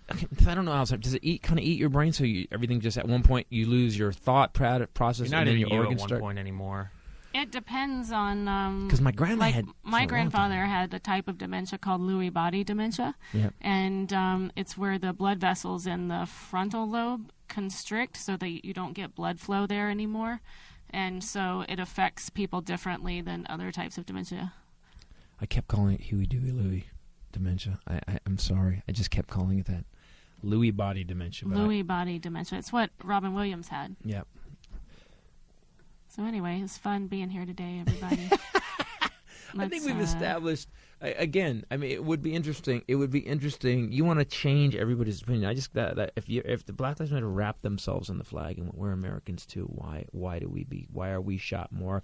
I don't know Alzheimer's. Does it kind of eat your brain so everything just at one point you lose your thought process You're not and then even your you organs at one start? point anymore. It depends on Because my grandma like had my for a long grandfather time. had a type of dementia called Lewy body dementia, Yep. and it's where the blood vessels in the frontal lobe constrict so that you don't get blood flow there anymore, and so it affects people differently than other types of dementia. I kept calling it Huey Dewey Louie dementia. I'm sorry. I just kept calling it that. Lewy body dementia. but Lewy body dementia. It's what Robin Williams had. Yep. So anyway, it's fun being here today, everybody. I think we've established again. I mean, it would be interesting. It would be interesting. You want to change everybody's opinion. I just that if the Black Lives Matter wrap themselves in the flag and we're Americans too, why are we shot more?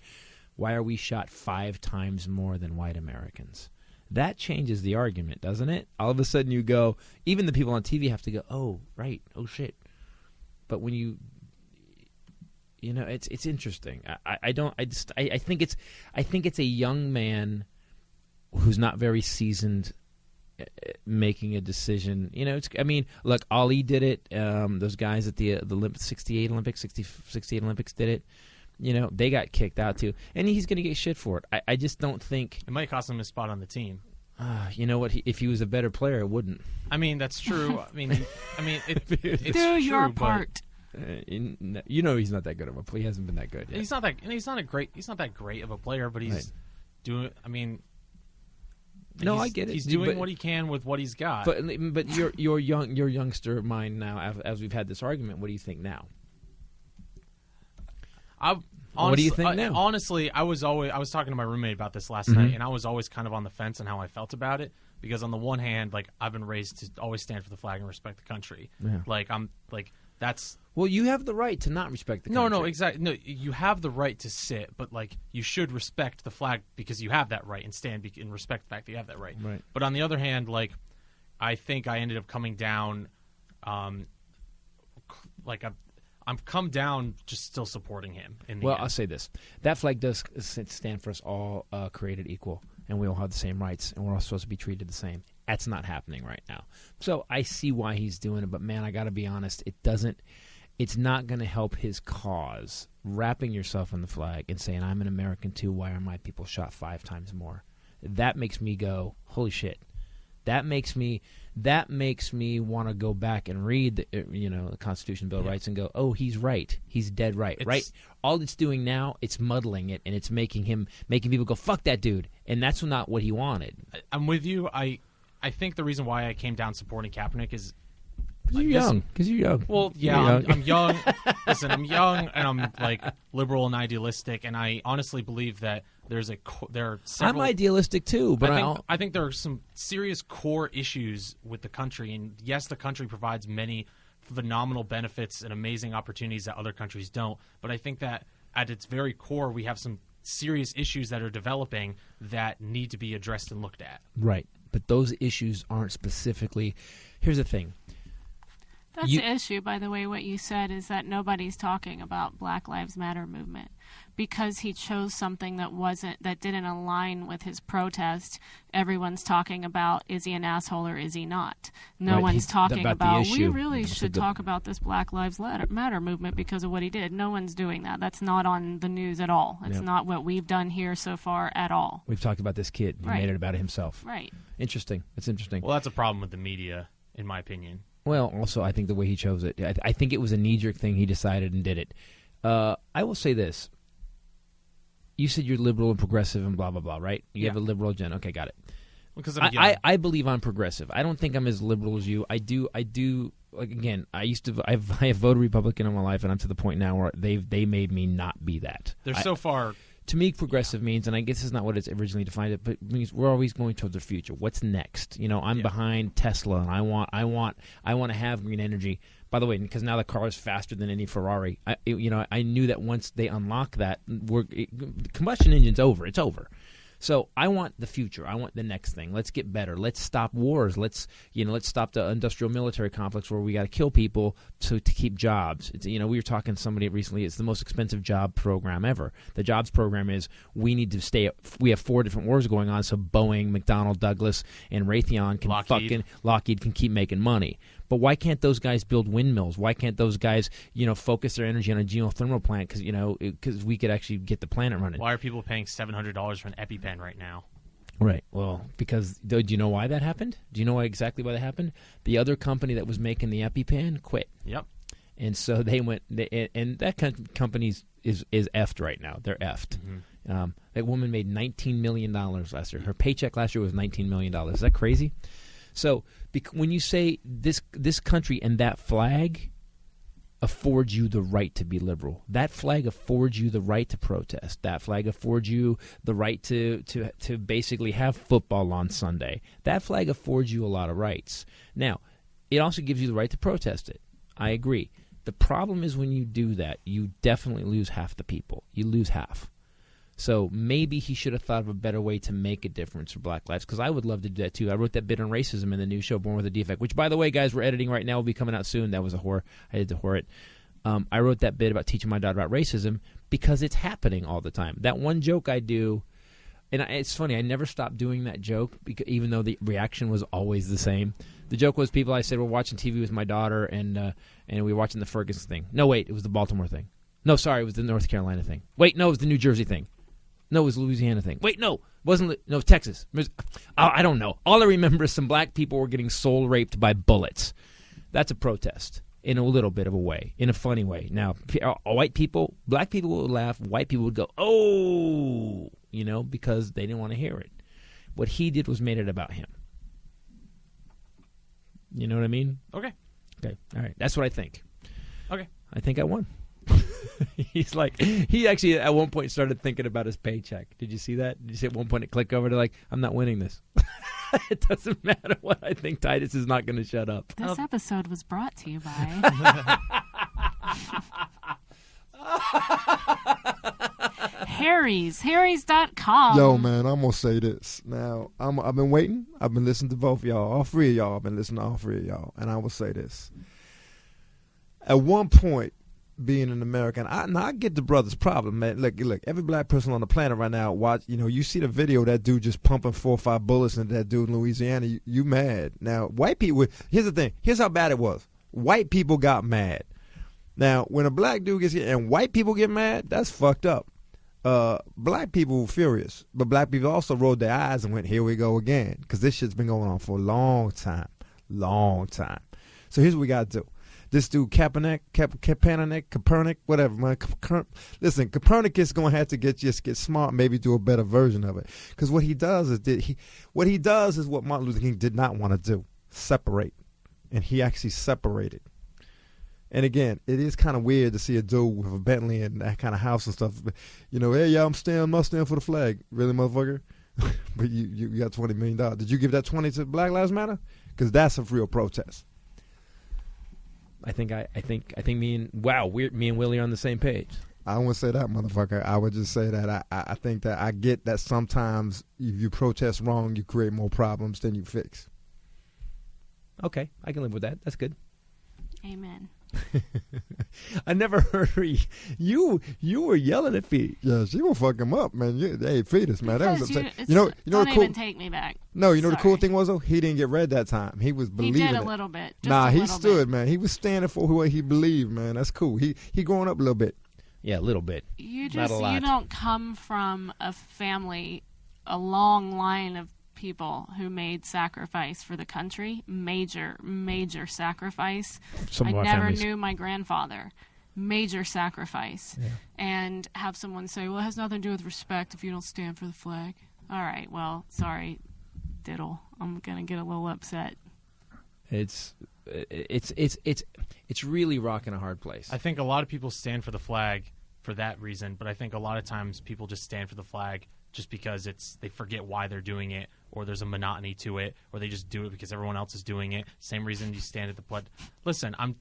Why are we shot 5 times more than white Americans? That changes the argument, doesn't it? All of a sudden you go. Even the people on TV have to go. Oh right. Oh shit. But when you know, it's interesting. I think it's a young man who's not very seasoned making a decision. You know, look, Ali did it. Those guys at the 68 Olympics did it. You know, they got kicked out too, and he's going to get shit for it. I just don't think it might cost him a spot on the team. You know what? If he was a better player, it wouldn't. I mean, that's true. It's Do true, your but part. You know he's not that good of a player. He hasn't been that good yet. He's not that great of a player, but he's Right. doing. I mean, No, he's- I get it. He's doing But- what he can with what he's got. But your youngster mind now, as we've had this argument, what do you think now? What do you think now? Honestly, I was talking to my roommate about this last Mm-hmm. night, and I was always kind of on the fence on how I felt about it, because on the one hand, like, I've been raised to always stand for the flag and respect the country. Yeah. Like, I'm like, that's Well, you have the right to not respect the country. no, exactly. No, you have the right to sit, but like, you should respect the flag because you have that right, and stand and respect the fact that you have that right. Right. But on the other hand, like, I think I ended up coming down, I'm come down just still supporting him. In the Well, end. I'll say this: that flag does stand for us all created equal, and we all have the same rights, and we're all supposed to be treated the same. That's not happening right now. So I see why he's doing it, but man, I got to be honest, it's not going to help his cause. Wrapping yourself in the flag and saying, "I'm an American too. Why are my people shot 5 times more?" That makes me go, "Holy shit!" That makes me want to go back and read the Constitution, Bill of Rights, and go, "Oh, he's right. He's dead right." Right. All it's doing now, it's muddling it, and it's making people go, "Fuck that dude," and that's not what he wanted. I'm with you. I think the reason why I came down supporting Kaepernick is Because you're young. Well, yeah, I'm young. Listen, I'm young, and I'm like liberal and idealistic, and I honestly believe that there are several. I'm idealistic too, but I think there are some serious core issues with the country, and yes, the country provides many phenomenal benefits and amazing opportunities that other countries don't. But I think that at its very core, we have some serious issues that are developing that need to be addressed and looked at. Right, but those issues aren't specifically. Here's the thing. That's the issue, by the way. What you said is that nobody's talking about Black Lives Matter movement because he chose something that didn't align with his protest. Everyone's talking about, is he an asshole or is he not? No one's talking about we really should talk about this Black Lives Matter movement because of what he did. No one's doing that. That's not on the news at all. It's not what we've done here so far at all. We've talked about this kid. He made it about himself. Right. Interesting. It's interesting. Well, that's a problem with the media, in my opinion. Well, also, I think the way he chose it. I think it was a knee-jerk thing. He decided and did it. I will say this. You said you're liberal and progressive and blah, blah, blah, right? You have a liberal agenda. Okay, got it. Because I believe I'm progressive. I don't think I'm as liberal as you. I do. Like, again, I have voted Republican in my life, and I'm to the point now where they made me not be that. They're so far. To me, progressive means, and I guess it's not what it's originally defined, but it means we're always going towards the future. What's next? I'm behind Tesla, and I want to have green energy. By the way, because now the car is faster than any Ferrari. I knew that once they unlock that, the combustion engine's over. It's over. So I want the future. I want the next thing. Let's get better. Let's stop wars. Let's stop the industrial military complex where we got to kill people to keep jobs. We were talking to somebody recently. It's the most expensive job program ever. The jobs program is we need to stay. We have 4 different wars going on, so Boeing, McDonnell Douglas, and Raytheon Lockheed can keep making money. But why can't those guys build windmills? Why can't those guys, focus their energy on a geothermal plant? Because we could actually get the planet running. Why are people paying $700 for an EpiPen right now? Right. Well, because do you know why that happened? Do you know exactly why that happened? The other company that was making the EpiPen quit. Yep. And so they went, and that company is effed right now. They're effed. Mm-hmm. That woman made $19 million last year. Her paycheck last year was $19 million. Is that crazy? So when you say this country and that flag affords you the right to be liberal, that flag affords you the right to protest, that flag affords you the right to basically have football on Sunday, that flag affords you a lot of rights. Now, it also gives you the right to protest it. I agree. The problem is when you do that, you definitely lose half the people. You lose half. So maybe he should have thought of a better way to make a difference for Black lives, because I would love to do that too. I wrote that bit on racism in the new show Born with a Defect, which, by the way, guys, we're editing right now. Will be coming out soon. That was a whore. I had to whore it. I wrote that bit about teaching my daughter about racism because it's happening all the time. That one joke I do, and it's funny, I never stopped doing that joke, even though the reaction was always the same. The joke was I said, we're watching TV with my daughter, and we were watching the Ferguson thing. No, wait, it was the Baltimore thing. No, sorry, it was the North Carolina thing. Wait, no, it was the New Jersey thing. No, it was the Louisiana thing. Wait, no, Texas. I don't know. All I remember is some black people were getting soul raped by bullets. That's a protest in a little bit of a way, in a funny way. Now, black people would laugh. White people would go, oh, because they didn't want to hear it. What he did was made it about him. You know what I mean? Okay. All right. That's what I think. Okay. I think I won. He actually at one point started thinking about his paycheck. Did you see that? Did you see at one point it click over to I'm not winning this. It doesn't matter what I think. Titus is not going to shut up. This episode was brought to you by Harry's.com. Yo, man, I'm going to say this. Now, I've been waiting. I've been listening to both of y'all. All 3 of y'all. I've been listening to all 3 of y'all. And I will say this. At one point, being an American, I get the brother's problem, man. Look, every black person on the planet right now, you see the video of that dude just pumping 4 or 5 bullets into that dude in Louisiana, you mad. Now, white people, here's the thing. Here's how bad it was. White people got mad. Now, when a black dude gets hit and white people get mad, that's fucked up. Black people were furious, but black people also rolled their eyes and went, here we go again, because this shit's been going on for a long time. So here's what we got to do. This dude, Copernic, whatever, man. Listen, Copernicus is going to have to get smart, maybe do a better version of it. Because what he does is what Martin Luther King did not want to do, separate. and he actually separated. And again, it is kind of weird to see a dude with a Bentley and that kind of house and stuff. You know, hey, y'all, must stand for the flag. Really, motherfucker? But you got $20 million. Did you give that 20 to Black Lives Matter? Because that's a real protest. I think me and Willie are on the same page. I wouldn't say that, motherfucker. I would just say that I think that I get that sometimes if you protest wrong, you create more problems than you fix. Okay, I can live with that. That's good. Amen. I never heard you were yelling at Fetus. Yeah, she will fuck him up, man. Hey, Fetus, man. That was upset. You know don't the cool, even take me back. No, you know the cool thing was though, he didn't get red that time. He was believing He did a it. little bit. He stood, man. He was standing for what he believed, man. That's cool. He growing up a little bit. Yeah, a little bit. You Not a lot. You don't come from a family, a long line of people who made sacrifice for the country. Major sacrifice. Some of I our never families. knew my grandfather. Major sacrifice. Yeah. And have someone say, well, it has nothing to do with respect if you don't stand for the flag. All right, well, sorry, diddle. I'm going to get a little upset. It's really rocking a hard place. I think a lot of people stand for the flag for that reason, but I think a lot of times people just stand for the flag just because they forget why they're doing it, or there's a monotony to it, or they just do it because everyone else is doing it. Same reason you stand at the pledge. Listen, I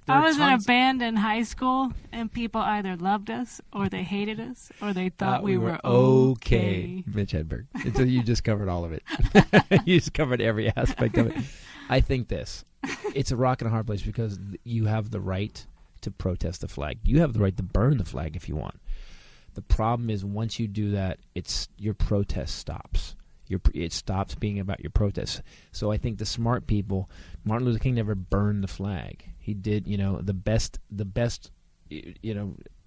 was in a band in high school, and people either loved us, or they hated us, or they thought we were okay. Mitch Hedberg. You just covered all of it. You just covered every aspect of it. I think it's a rock and a hard place because you have the right to protest the flag. You have the right to burn the flag if you want. The problem is once you do that, your protest stops. It stops being about your protest. So I think the smart people, Martin Luther King never burned the flag. He did, the best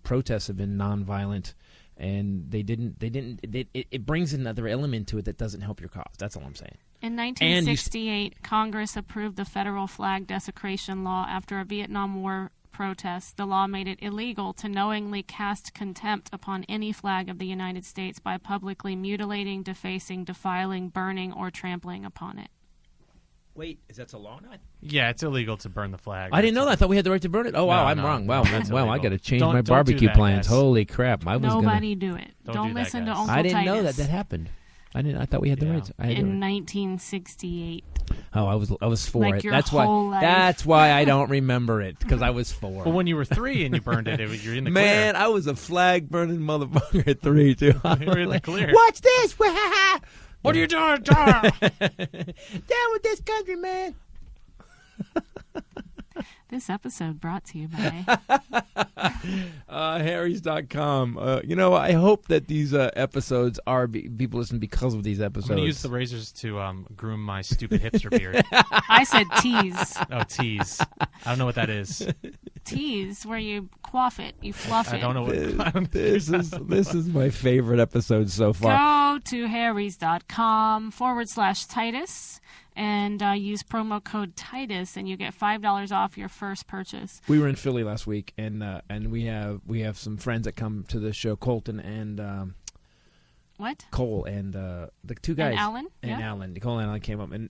protests have been nonviolent, and it brings another element to it that doesn't help your cause. That's all I'm saying. In 1968, Congress approved the federal flag desecration law after a Vietnam War protest. The law made it illegal to knowingly cast contempt upon any flag of the United States by publicly mutilating, defacing, defiling, burning, or trampling upon it. Wait, is that a law now? Yeah, it's illegal to burn the flag. I didn't know that. I thought we had the right to burn it. Oh, wow, I'm wrong. Wow, I got to change my barbecue plans. Guys. Holy crap. Nobody do it. Don't do listen that, to guys. Uncle I didn't know Titus. that happened. I thought we had the rights. In 1968. Oh, I was 4. Like your whole life. That's why I don't remember it, because I was 4. Well, when you were 3 and you burned it, you're in the Man, clear. I was a flag burning motherfucker at 3 too. You're in the clear. Watch this! What are you doing, John? Down with this country, man. This episode brought to you by Harrys.com. I hope that these episodes people listen because of these episodes. I'm going to use the razors to groom my stupid hipster beard. I said tease. Oh, tease. I don't know what that is. Tease, where you quaff it, you fluff it. I don't know what This is my favorite episode so far. Go to harrys.com/Titus and use promo code Titus, and you get $5 off your first purchase. We were in Philly last week, and we have some friends that come to the show, Colton and What? Cole and the two guys, And Alan? and Yeah. Alan. Cole and Alan came up, and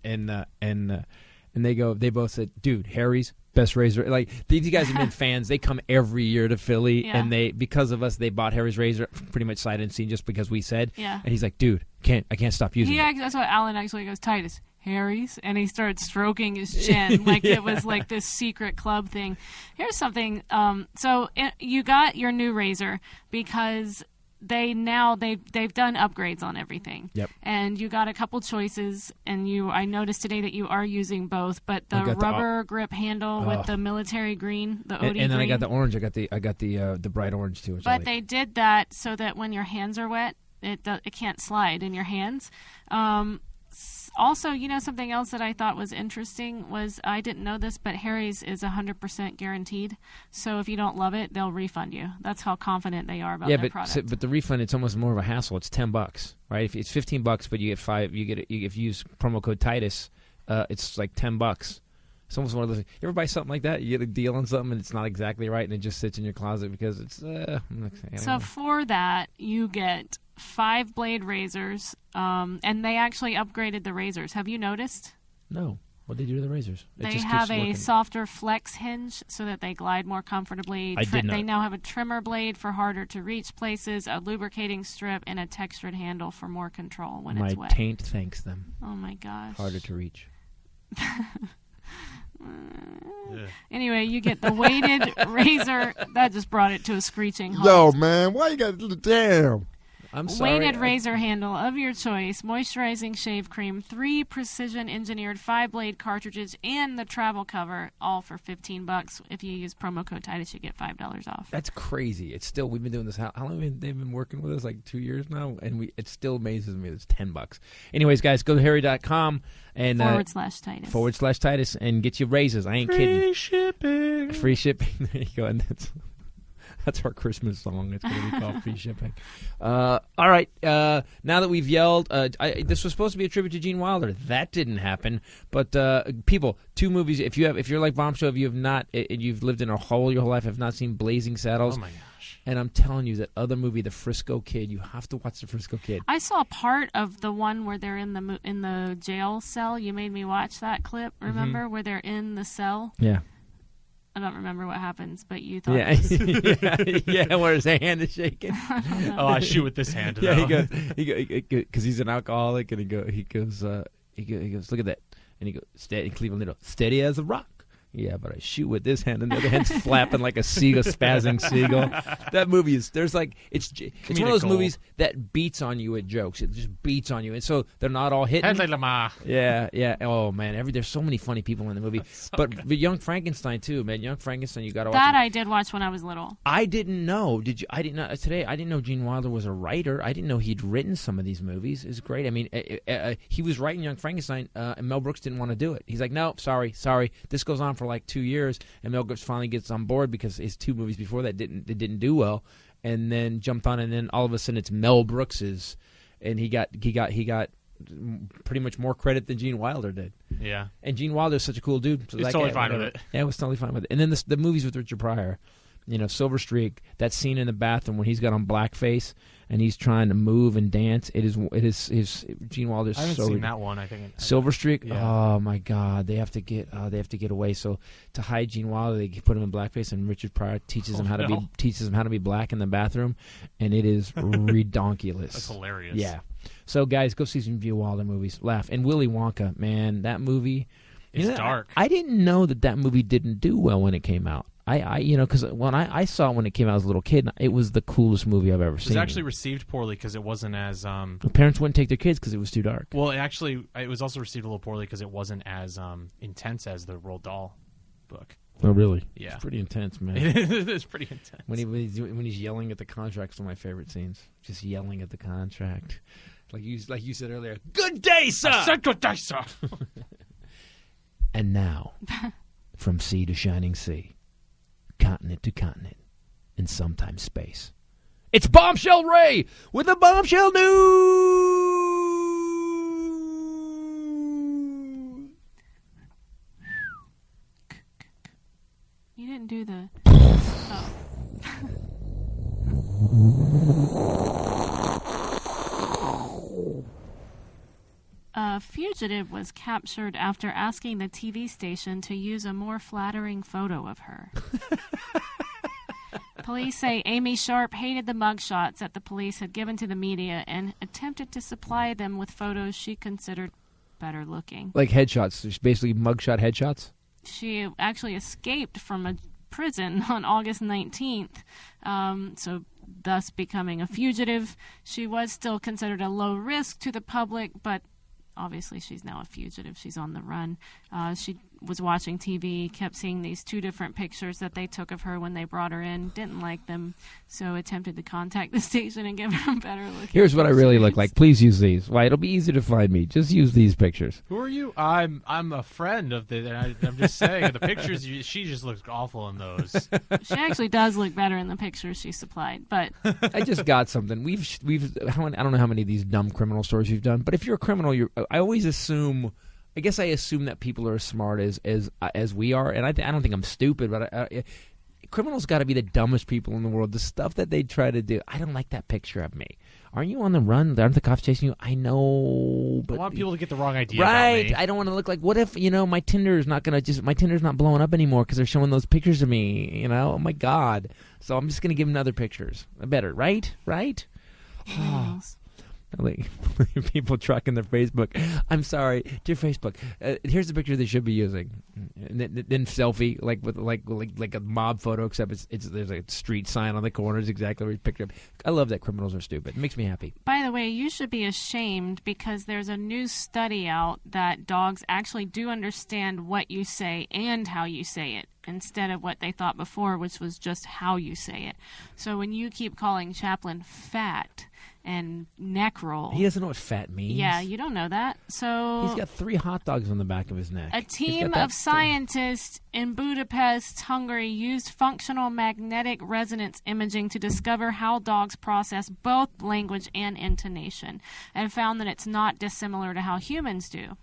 they both said, "Dude, Harry's best razor." Like these guys have been fans. They come every year to Philly, Yeah. and because of us, they bought Harry's razor pretty much sight unseen just because we said. Yeah. And he's like, "Dude, I can't stop using it." That's what Alan actually goes, Titus, Harry's, and he started stroking his chin like it was like this secret club thing. Here's something. You got your new razor because they've done upgrades on everything. Yep. And you got a couple choices, and I noticed today that you are using both, but the I got the- rubber grip handle with the military green, the OD and then green. I got the orange. I got the bright orange too. Which I But like. they did that so that when your hands are wet, it can't slide in your hands. Also, something else that I thought was interesting was, I didn't know this, but Harry's is 100% guaranteed. So if you don't love it, they'll refund you. That's how confident they are about their product. But the refund, it's almost more of a hassle. It's $10, right? If it's $15, but you get 5, if you use promo code Titus, it's like $10. It's almost one of those. You ever buy something like that? You get a deal on something and it's not exactly right, and it just sits in your closet because it's. So for that, you get 5 blade razors, and they actually upgraded the razors. Have you noticed? No. What do they do to the razors? They have a softer flex hinge so that they glide more comfortably. They now have a trimmer blade for harder to reach places, a lubricating strip, and a textured handle for more control when it's wet. My taint thanks them. Oh my gosh. Harder to reach. Anyway, you get the weighted razor. That just brought it to a screeching halt. Yo, man, why you got damn? I'm sorry. Weighted razor handle of your choice, moisturizing shave cream, 3 precision-engineered 5-blade cartridges, and the travel cover, all for $15. If you use promo code Titus, you get $5 off. That's crazy. It's still, we've been doing this. How long have they've been working with us? Like 2 years now, and it still amazes me. It's $10. Anyways, guys, go to harry.com and /Titus. /Titus and get your razors. I ain't kidding. Free shipping. There you go. And that's our Christmas song. It's going to be called Free Shipping. All right. Now that we've yelled, this was supposed to be a tribute to Gene Wilder. That didn't happen. But people, 2 movies. If you're like Bombshell, if you have not, you've lived in a hole your whole life, have not seen Blazing Saddles. Oh my gosh! And I'm telling you, that other movie, The Frisco Kid, you have to watch The Frisco Kid. I saw part of the one where they're in the jail cell. You made me watch that clip. Remember where they're in the cell? Yeah. I don't remember what happens, but you thought. Yeah, yeah, where his hand is shaking. Oh, I shoot with this hand. Yeah, he goes, because he's an alcoholic, and he goes, look at that, and he goes, steady, Cleveland Little, steady as a rock. Yeah, but I shoot with this hand, and the other hand's flapping like a seagull, spazzing seagull. That movie is, it's one of those movies that beats on you at jokes. It just beats on you, and so they're not all hitting. Yeah. Oh man, there's so many funny people in the movie. But Young Frankenstein too, man. Young Frankenstein, you got to watch. That I did watch when I was little. I didn't know. Did you? I didn't know today. I didn't know Gene Wilder was a writer. I didn't know he'd written some of these movies. It's great. I mean, he was writing Young Frankenstein, and Mel Brooks didn't want to do it. He's like, no, sorry. This goes on for like 2 years, and Mel Brooks finally gets on board because his 2 movies before that didn't do well, and then jumped on, and then all of a sudden it's Mel Brooks's, and he got pretty much more credit than Gene Wilder did. Yeah, and Gene Wilder's such a cool dude. So he's totally fine with it. Yeah, I was totally fine with it. And then the movies with Richard Pryor, Silver Streak, that scene in the bathroom when he's got on blackface and he's trying to move and dance. It is Gene Wilder's. I haven't seen that one. I think Silver Streak. Yeah. Oh my God, they have to get away. So to hide Gene Wilder, they put him in blackface, and Richard Pryor teaches him how to be black in the bathroom, and it is redonkulous. That's hilarious. Yeah. So guys, go see some Wilder movies. Laugh. And Willy Wonka, man, that movie. It's dark. I didn't know that movie didn't do well when it came out. Because when I saw it when it came out as a little kid, it was the coolest movie I've ever seen. It was actually received poorly because it wasn't as... The parents wouldn't take their kids because it was too dark. Well, it was also received a little poorly because it wasn't as intense as the Roald Dahl book. Oh, really? Yeah. It's pretty intense, man. It is pretty intense. When he's yelling at the contract, it's one of my favorite scenes. Just yelling at the contract. Like you said earlier, good day, sir! I said good day, sir! And now, from sea to shining sea, continent to continent, and sometimes space, it's Bombshell Rae with the Bombshell News! You didn't do the... A fugitive was captured after asking the TV station to use a more flattering photo of her. Police say Amy Sharp hated the mugshots that the police had given to the media and attempted to supply them with photos she considered better looking. Like headshots, just basically mugshot headshots? She actually escaped from a prison on August 19th, so thus becoming a fugitive. She was still considered a low risk to the public, but obviously she's now a fugitive. She's on the run. She was watching TV, kept seeing these 2 different pictures that they took of her when they brought her in, didn't like them, so attempted to contact the station and give her a better look. Here's what I really look like. Please use these. Why? It'll be easy to find me. Just use these pictures. Who are you? I'm a friend of the... I'm just saying, the pictures, she just looks awful in those. She actually does look better in the pictures she supplied, but... I just got something. I don't know how many of these dumb criminal stories you've done, but if you're a criminal, I always assume... I guess I assume that people are as smart as we are, and I don't think I'm stupid, but criminals got to be the dumbest people in the world. The stuff that they try to do. I don't like that picture of me. Aren't you on the run? Aren't the cops chasing you? I know, but I want people to get the wrong idea right. about me. I don't want to look like. What if my Tinder's not blowing up anymore because they're showing those pictures of me? Oh my God! So I'm just gonna give them other pictures. Better, right? Like, people trucking their Facebook. I'm sorry, dear Facebook. Here's the picture they should be using. And then selfie, like with like a mob photo, except there's a street sign on the corner. Is exactly where it's picked up. I love that criminals are stupid. It makes me happy. By the way, you should be ashamed because there's a new study out that dogs actually do understand what you say and how you say it, instead of what they thought before, which was just how you say it. So when you keep calling Chaplin fat and neck roll, He doesn't know what fat means. yeah, you don't know that. So He's got 3 hot dogs on the back of his neck. a team of scientists in Budapest, Hungary, used functional magnetic resonance imaging to discover how dogs process both language and intonation, and found that it's not dissimilar to how humans do.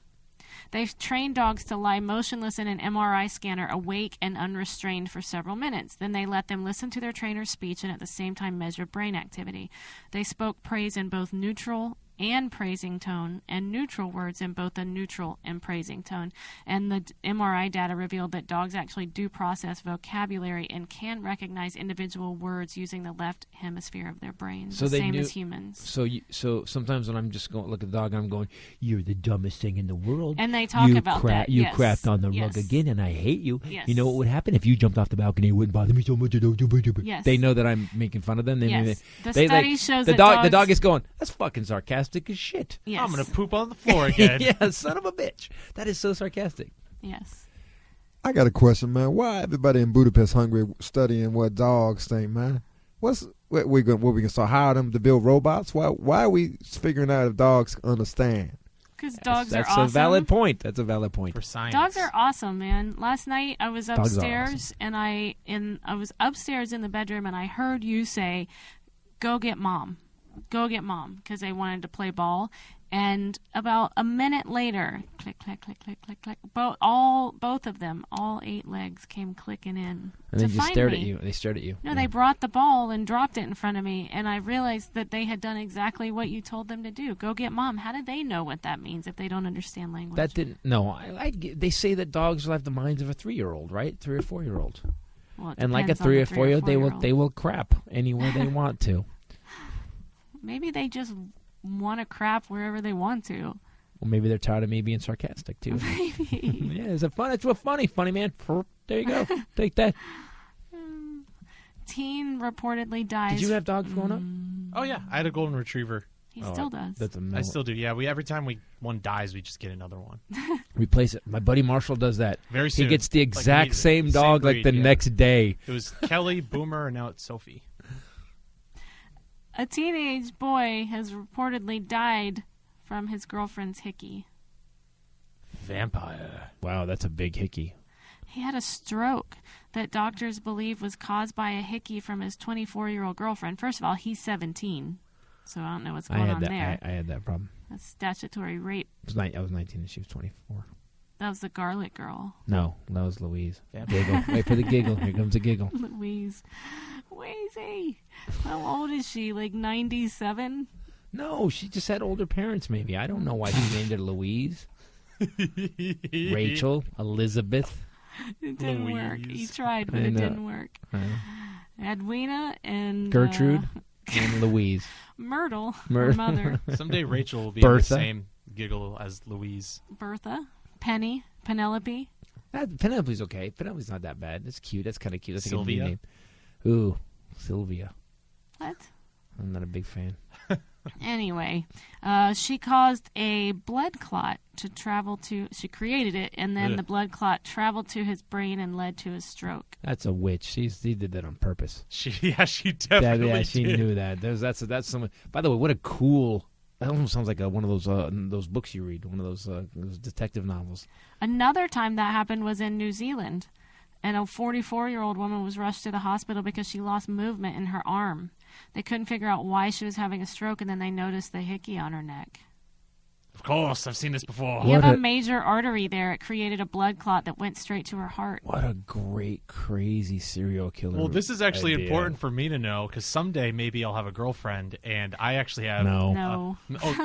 They've trained dogs to lie motionless in an MRI scanner, awake and unrestrained for several minutes. Then they let them listen to their trainer's speech and at the same time measure brain activity. They spoke praise in both neutral and praising tone, and neutral words in both a neutral and praising tone. And the MRI data revealed that dogs actually do process vocabulary and can recognize individual words using the left hemisphere of their brains, So the they same knew- as humans. So sometimes when I'm just going look at the dog, I'm going, "You're the dumbest thing in the world." And they talk about that. You Yes. crapped on the Yes. rug again, and I hate you. Yes. You know what would happen if you jumped off the balcony? It wouldn't bother me so much. Yes. They know that I'm making fun of them. Yes. The they study shows the that dog. The dogs- dog is going, "That's fucking sarcastic as shit." Yes. I'm going to poop on the floor again. Yeah, son of a bitch. That is so sarcastic. Yes. I got a question, man. Why everybody in Budapest, Hungary, studying what dogs think, man? What we can start hiring them to build robots? Why are we figuring out if dogs understand? Because dogs That's are awesome. a valid point. That's a valid point. For science. Dogs are awesome, man. Last night I was Dogs are upstairs and I was upstairs in the bedroom and I heard you say, "Go get mom, because they wanted to play ball." And about a minute later, click, click, click, click, click, click. Both of them, all 8 legs came clicking in And to they just find stared me. at you. They stared at you. No, they brought the ball and dropped it in front of me, and I realized that they had done exactly what you told them to do. Go get mom. How did they know what that means if they don't understand language? That didn't. No, they say that dogs have the minds of a 3-year-old, right? 3 or 4-year-old. Well, it And like a depends on 3 the or 4-year-old, they will crap anywhere they want to. Maybe they just want to crap wherever they want to. Well, maybe they're tired of me being sarcastic too. Maybe. Yeah, it's funny man. There you go. Take that. Teen reportedly dies. Did you have dogs growing up? Oh, yeah. I had a golden retriever. He still does. That's I still do. Yeah, every time one dies, we just get another one. Replace it. My buddy Marshall does that. Very soon. He gets the Like exact immediately. same dog Same like the breed, yeah. next day. It was Kelly, Boomer, and now it's Sophie. A teenage boy has reportedly died from his girlfriend's hickey. Vampire. Wow, that's a big hickey. He had a stroke that doctors believe was caused by a hickey from his 24-year-old girlfriend. First of all, he's 17, so I don't know what's going on there. I had that problem. That's statutory rape. I was 19 and she was 24. That was the garlic girl. No, that was Louise. Vampire. Giggle. Wait for the giggle. Here comes a giggle. Louise. Wheezy. How old is she? Like 97? No, she just had older parents. Maybe I don't know why she named her Louise. Rachel, Elizabeth. It didn't work. He tried, but I it know. didn't work. Edwina and Gertrude and Louise. Myrtle, her Myrtle. mother. Someday Rachel will be in the Bertha. same giggle as Louise. Bertha, Penny, Penelope. Penelope's okay. Penelope's not that bad. It's cute. That's kind of cute. That's Sylvia? a good name. Ooh, Sylvia. What? I'm not a big fan. Anyway, she caused a blood clot to travel to. She created it, and then Ugh. the blood clot traveled to his brain and led to his stroke. That's a witch. She did that on purpose. She definitely She did. knew that. That's someone. By the way, what a cool. That almost sounds like one of those books you read. One of those detective novels. Another time that happened was in New Zealand, and a 44-year-old woman was rushed to the hospital because she lost movement in her arm. They couldn't figure out why she was having a stroke, and then they noticed the hickey on her neck. Of course, I've seen this before. You have What a a- major artery there. It created a blood clot that went straight to her heart. What a great, crazy serial killer. Well, this is actually idea. important for me to know because someday maybe I'll have a girlfriend, and I actually have No, well,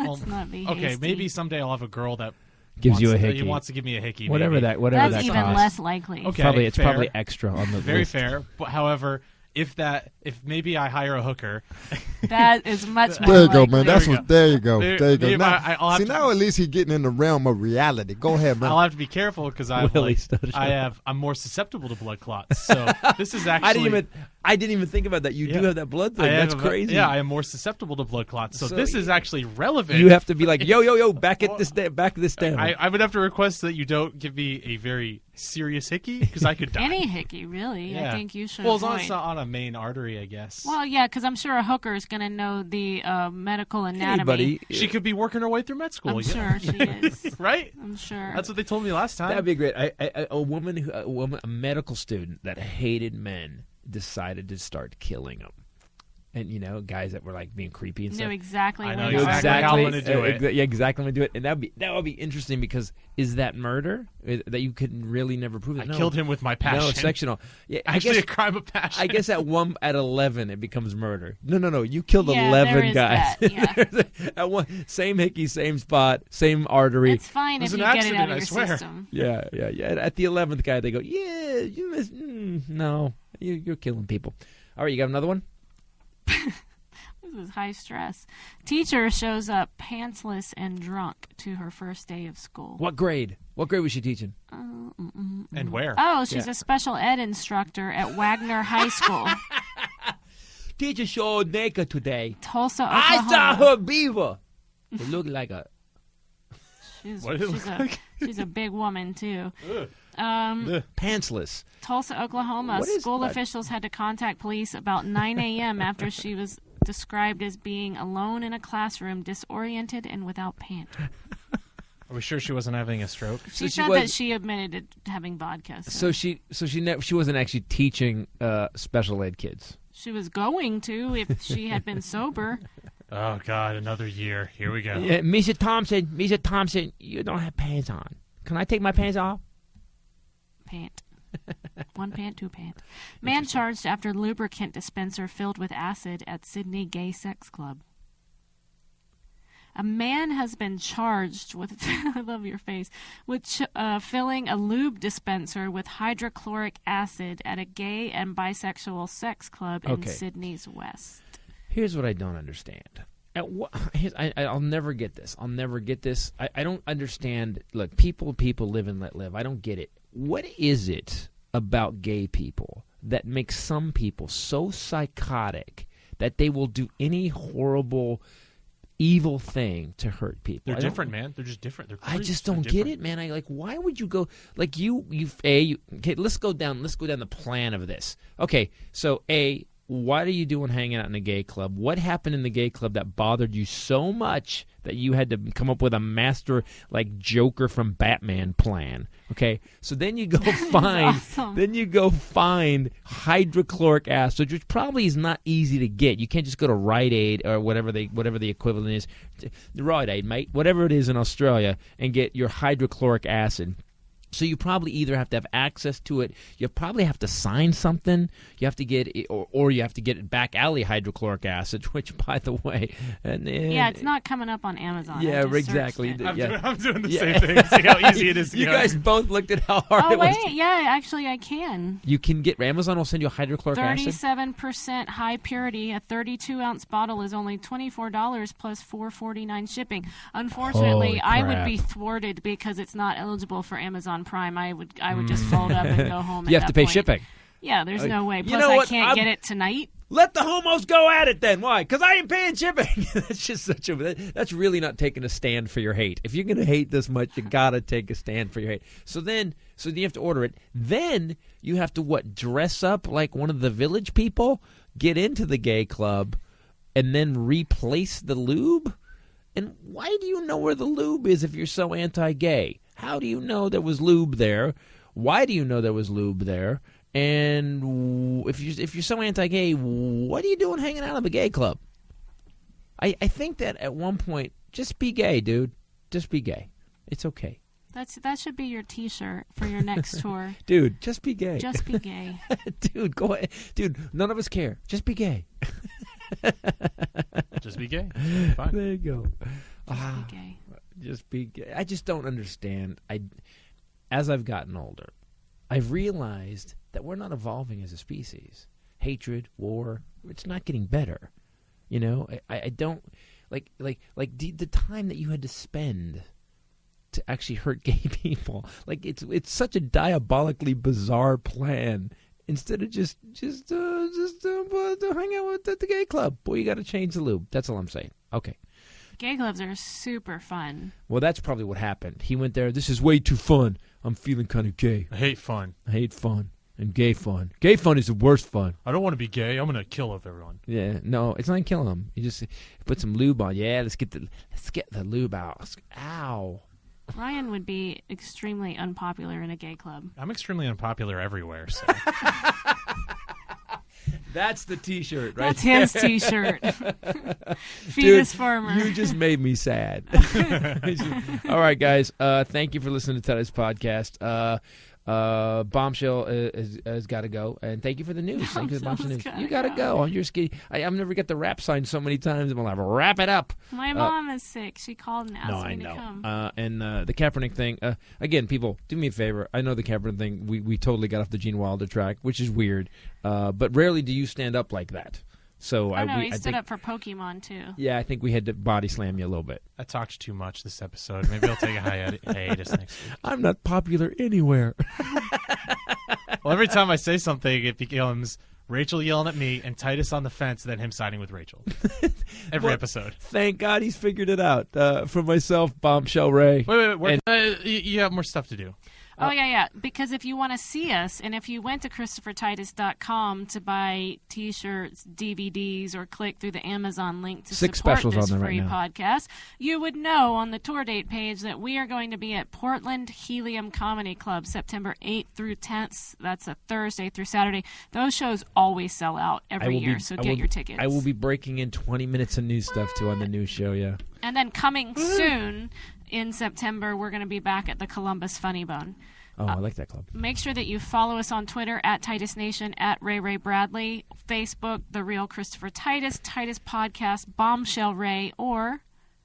let's not be okay, hasty. maybe someday I'll have a girl that Gives you a wants to- hickey. wants to give me a hickey. Whatever maybe. that. Whatever That's that even costs. less likely. Okay, It's fair. probably extra on the Very list. fair. But however, if maybe I hire a hooker, That is much more There you go, likely. man. That's There we what. There you go. There- There you go. maybe Now, I'll have see, to- now at least he's getting in the realm of reality. Go ahead, man. I'll have to be careful because I'm more susceptible to blood clots. So this is actually I didn't even think about that. You Yeah. do have that blood thing. I That's have crazy. Yeah, I am more susceptible to blood clots. So So this is actually relevant. You have to be like, yo, back at this down. I would have to request that you don't give me a very serious hickey because I could die. Any hickey, really. I Yeah. think you should Well, as long as avoid. it's not on a main artery, I guess. Well, yeah, because I'm sure a hooker is going to know the medical anatomy. Anybody, She could be working her way through med school. I'm yeah. sure she is. Right? I'm sure. That's what they told me last time. that'd be great. A medical student that hated men decided to start killing them. And guys that were like being creepy and knew stuff. exactly I when know to exactly start how I'm with. gonna do it. Yeah, exactly. I'm gonna do it, and that would be interesting because is that murder that you could really never prove I that? No. killed him with my passion. No, it's sectional. Yeah, Actually, a crime of passion. I guess at 11 it becomes murder. No. You killed Yeah, 11 there is guys. that, yeah. At one same hickey, same spot, same artery. It's fine It if was you an get it out accident, of I your swear. system. Yeah. At the 11th guy, they go, yeah, you missed. No, you're killing people. All right, you got another one? This is high stress. Teacher shows up pantsless and drunk to her first day of school. What grade? What grade was she teaching? And where? Oh, she's Yeah. a special ed instructor at Wagner High School, Teacher showed naked today. Tulsa, I Oklahoma. saw her beaver. It looked like a. She's, What did it she's look a like? she's a big woman too. Pantsless. Tulsa, Oklahoma. What is School that? officials had to contact police about 9 a.m. after she was described as being alone in a classroom, disoriented and without pants. Are we sure she wasn't having a stroke? She she said was- that she admitted to having vodka. So she wasn't actually teaching special ed kids. She was going to if she had been sober. Oh, God, another year. Here we go. Yeah, Mr. Thompson, you don't have pants on. Can I take my pants off? Pant. One pant, two pant. Man charged after lubricant dispenser filled with acid at Sydney gay sex club. A man has been charged with, I love your face, with filling a lube dispenser with hydrochloric acid at a gay and bisexual sex club in Okay. Sydney's West. Here's what I don't understand. I'll never get this. I don't understand. Look, people live and let live. I don't get it. What is it about gay people that makes some people so psychotic that they will do any horrible, evil thing to hurt people? They're I don't- different, man. They're just different. They're I freaks. just They're don't get different. it, man. I like. Why would you go like okay, let's go down the plan of this. Okay, so what are you doing hanging out in a gay club? What happened in the gay club that bothered you so much that you had to come up with a master like Joker from Batman plan? Okay, so then you go find awesome. then you go find hydrochloric acid, which probably is not easy to get. You can't just go to Rite Aid or whatever the equivalent is, the Rite Aid, mate, whatever it is in Australia, and get your hydrochloric acid. So you probably either have to have access to it, you probably have to sign something, you have to get it, or you have to get it back alley hydrochloric acid, which, by the way, Yeah, it's not coming up on Amazon. I Yeah, just searched exactly. it. I'm doing the Yeah. same thing. See how easy it is to You go. guys both looked at how hard Oh, it was. wait. Yeah, actually, I can. You can get Amazon will send you a hydrochloric acid. 37% high purity. A 32-ounce bottle is only $24 plus $4.49 shipping. Unfortunately, Holy I would crap. be thwarted because it's not eligible for Amazon Prime. I would just fold up and go home. You at have to that pay point. shipping. Yeah, there's no way. You Plus, know I what? can't get it tonight. Let the homos go at it then. Why? Because I ain't paying shipping. That's just that's really not taking a stand for your hate. If you're going to hate this much, you got to take a stand for your hate. So you have to order it. Then you have to dress up like one of the village people, get into the gay club, and then replace the lube? And why do you know where the lube is if you're so anti-gay? How do you know there was lube there? Why do you know there was lube there? And if you're so anti-gay, what are you doing hanging out at the gay club? I think that at one point, just be gay, dude. Just be gay. It's okay. That should be your T-shirt for your next tour. Dude, just be gay. Just be gay. Dude, go ahead. Dude, none of us care. Just be gay. Just be gay. Fine. There you go. Just be gay. Just be gay. I just don't understand. As I've gotten older, I've realized that we're not evolving as a species. Hatred, war, it's not getting better. You know, I don't like the time that you had to spend to actually hurt gay people. Like it's such a diabolically bizarre plan. Instead of just hang out with the gay club. Boy, you got to change the lube. That's all I'm saying. Okay. Gay clubs are super fun. Well, that's probably what happened. He went there. This is way too fun. I'm feeling kind of gay. I hate fun. I hate fun. And gay fun. Gay fun is the worst fun. I don't want to be gay. I'm gonna kill everyone. Yeah, no, it's not killing them. You just put some lube on. Yeah, let's get the lube out. Ow. Ryan would be extremely unpopular in a gay club. I'm extremely unpopular everywhere. So. That's the T-shirt, right? That's his T-shirt. Fetus Dude, farmer. You just made me sad. All right, guys. Thank you for listening to Titus podcast. Bombshell has got to go, and thank you for the news. Thank you for the Bombshell news. You got to go. You're skinny. I've never got the rap sign so many times. I'm gonna have to wrap it up. My mom is sick. She called and asked me to come. And the Kaepernick thing. Again, people, do me a favor. I know the Kaepernick thing. We totally got off the Gene Wilder track, which is weird. But rarely do you stand up like that. So he stood up for Pokemon too. Yeah, I think we had to body slam you a little bit. I talked too much this episode. Maybe I'll take a hiatus next week. I'm not popular anywhere. Well, every time I say something, it becomes Rachel yelling at me and Titus on the fence, then him siding with Rachel. Every episode. Thank God he's figured it out. For myself, Bombshell Rae. Wait. You have more stuff to do. Yeah. Because if you want to see us, and if you went to ChristopherTitus.com to buy T-shirts, DVDs, or click through the Amazon link to 6 support specials this on there free right now. podcast, you would know on the tour date page that we are going to be at Portland Helium Comedy Club September 8th through 10th. That's a Thursday through Saturday. Those shows always sell out every year, so get your tickets. I will be breaking in 20 minutes of new stuff, too, on the new show, yeah. And then coming soon in September, we're going to be back at the Columbus Funny Bone. Oh, I like that club. Make sure that you follow us on Twitter at Titus Nation, at Ray Bradley, Facebook, The Real Christopher Titus, Titus Podcast, Bombshell Rae, or...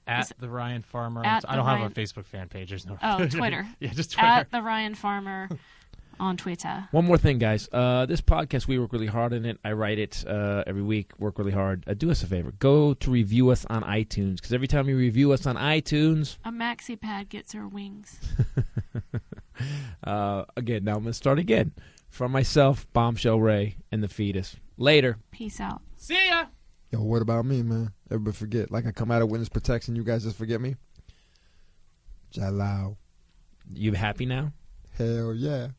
At the Ryan Farmer. I don't have a Facebook fan page. There's no... Oh, Twitter. Yeah, just Twitter. At the Ryan Farmer on Twitter. One more thing, guys. This podcast, we work really hard on it. I write it every week, work really hard. Do us a favor. Go to review us on iTunes, because every time you review us on iTunes... A maxi pad gets her wings. Again, now I'm going to start again. From myself, Bombshell Rae, and the fetus. Later. Peace out. See ya! Yo, what about me, man? Everybody forget. Like I come out of witness protection, you guys just forget me? Jello. You happy now? Hell yeah.